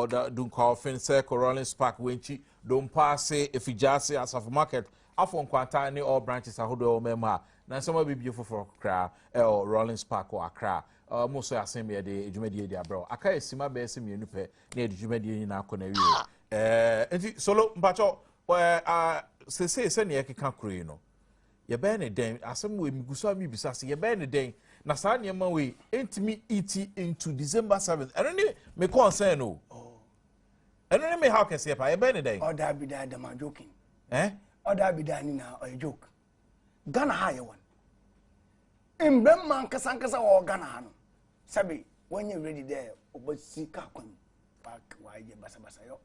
the Dunko Fence Rollins Park Winchi don't pass if you just say as of market afon kwantani all branches ahodo mema na some be beautiful for Accra or Rollins Park or Accra most so asem de edwumadi dia bro aka esima be esem yenu pe na edwumadi na akọ na wie enti solo mpacho se ne ekeka kuro no ye be ne den asem we miguso ami bisa se ye be ne den na sa ne ma we entimi iti into December 7th eno ni me concern no I don't know how can say I be day. Or that be that am joking. Or that be that now or a joke. Ghana high one. In Bemman Kasankasa or Ghana. Sabi, when you're ready there, but see Kakun back why you basabasayo.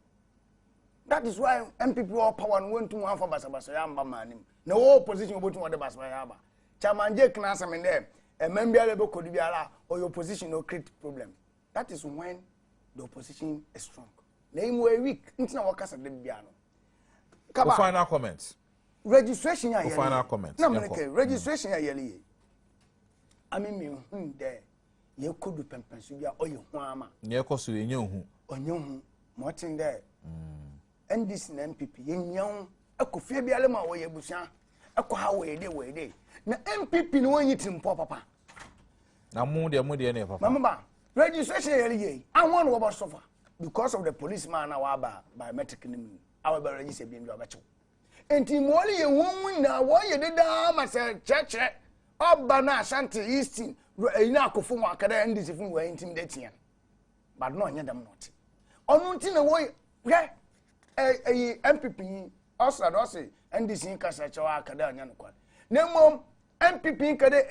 That is why MPP all power and went to one for basabasayamba man. No opposition about one the basayaba. Chairman Jake Nasam in there, a member of Kodibiala or your opposition no create problem. That is when the opposition is strong. Name we week ntina wakasa de bia no kaba final comments registration ya final comments na meneke registration ya yele I mean me de ye kodu pempensu bia oye ho ama ne ekoso enye hu onye hu motin de NDC na MPP ye nyan ekofie bia le ma wo ye busia ekọ ha we de na MPP no wanyi timpo papa na mu de ne papa mama registration yele ye anwon wo ba sofa because of the policeman now biometric name our register being abacho enti moli ye won na wo ye deda ma se cheche oba na Ashanti Eastern ina akofo mu akada ndisi fun we intimidate yan but no anya dem not onu nti na wo ye MPP also ndisi kasa chewa akada anya no kwa na mom MPP kade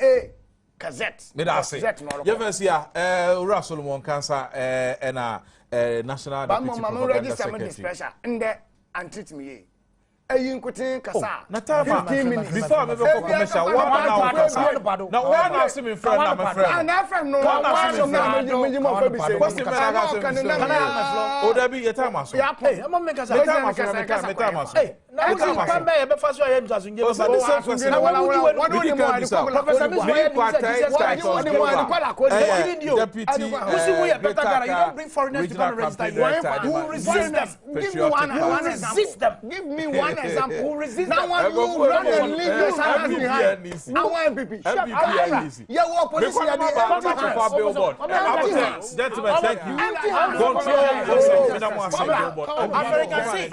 Gazette. Me da say. Yevesia Ura Solomon Cancer na national deputy propaganda secretary. Special inde antrit me Ayinkotin kasa. Na time 15 minutes before me go commercial. One hour kasa. Na one hour see me friend na my friend. Na friend no. One hour me mo fa bi say. What's the man I got say? O da bi your time aso. Hey, am me kasa. Me time aso. Hey, na we come by be fa so ya mza so nje. What do you want? Professor Miss deputy you don't bring foreigners to come register you. Who resist them? Give me one example. Give me one example. Who resist now one you run and leave your son behind. Now one MPP. Yeah, what opposition are they? Gentlemen, thank you. Control American say.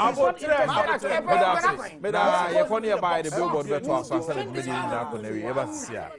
Meda ye funny by the billboard beto aso asale media na ko na wi e ba sia.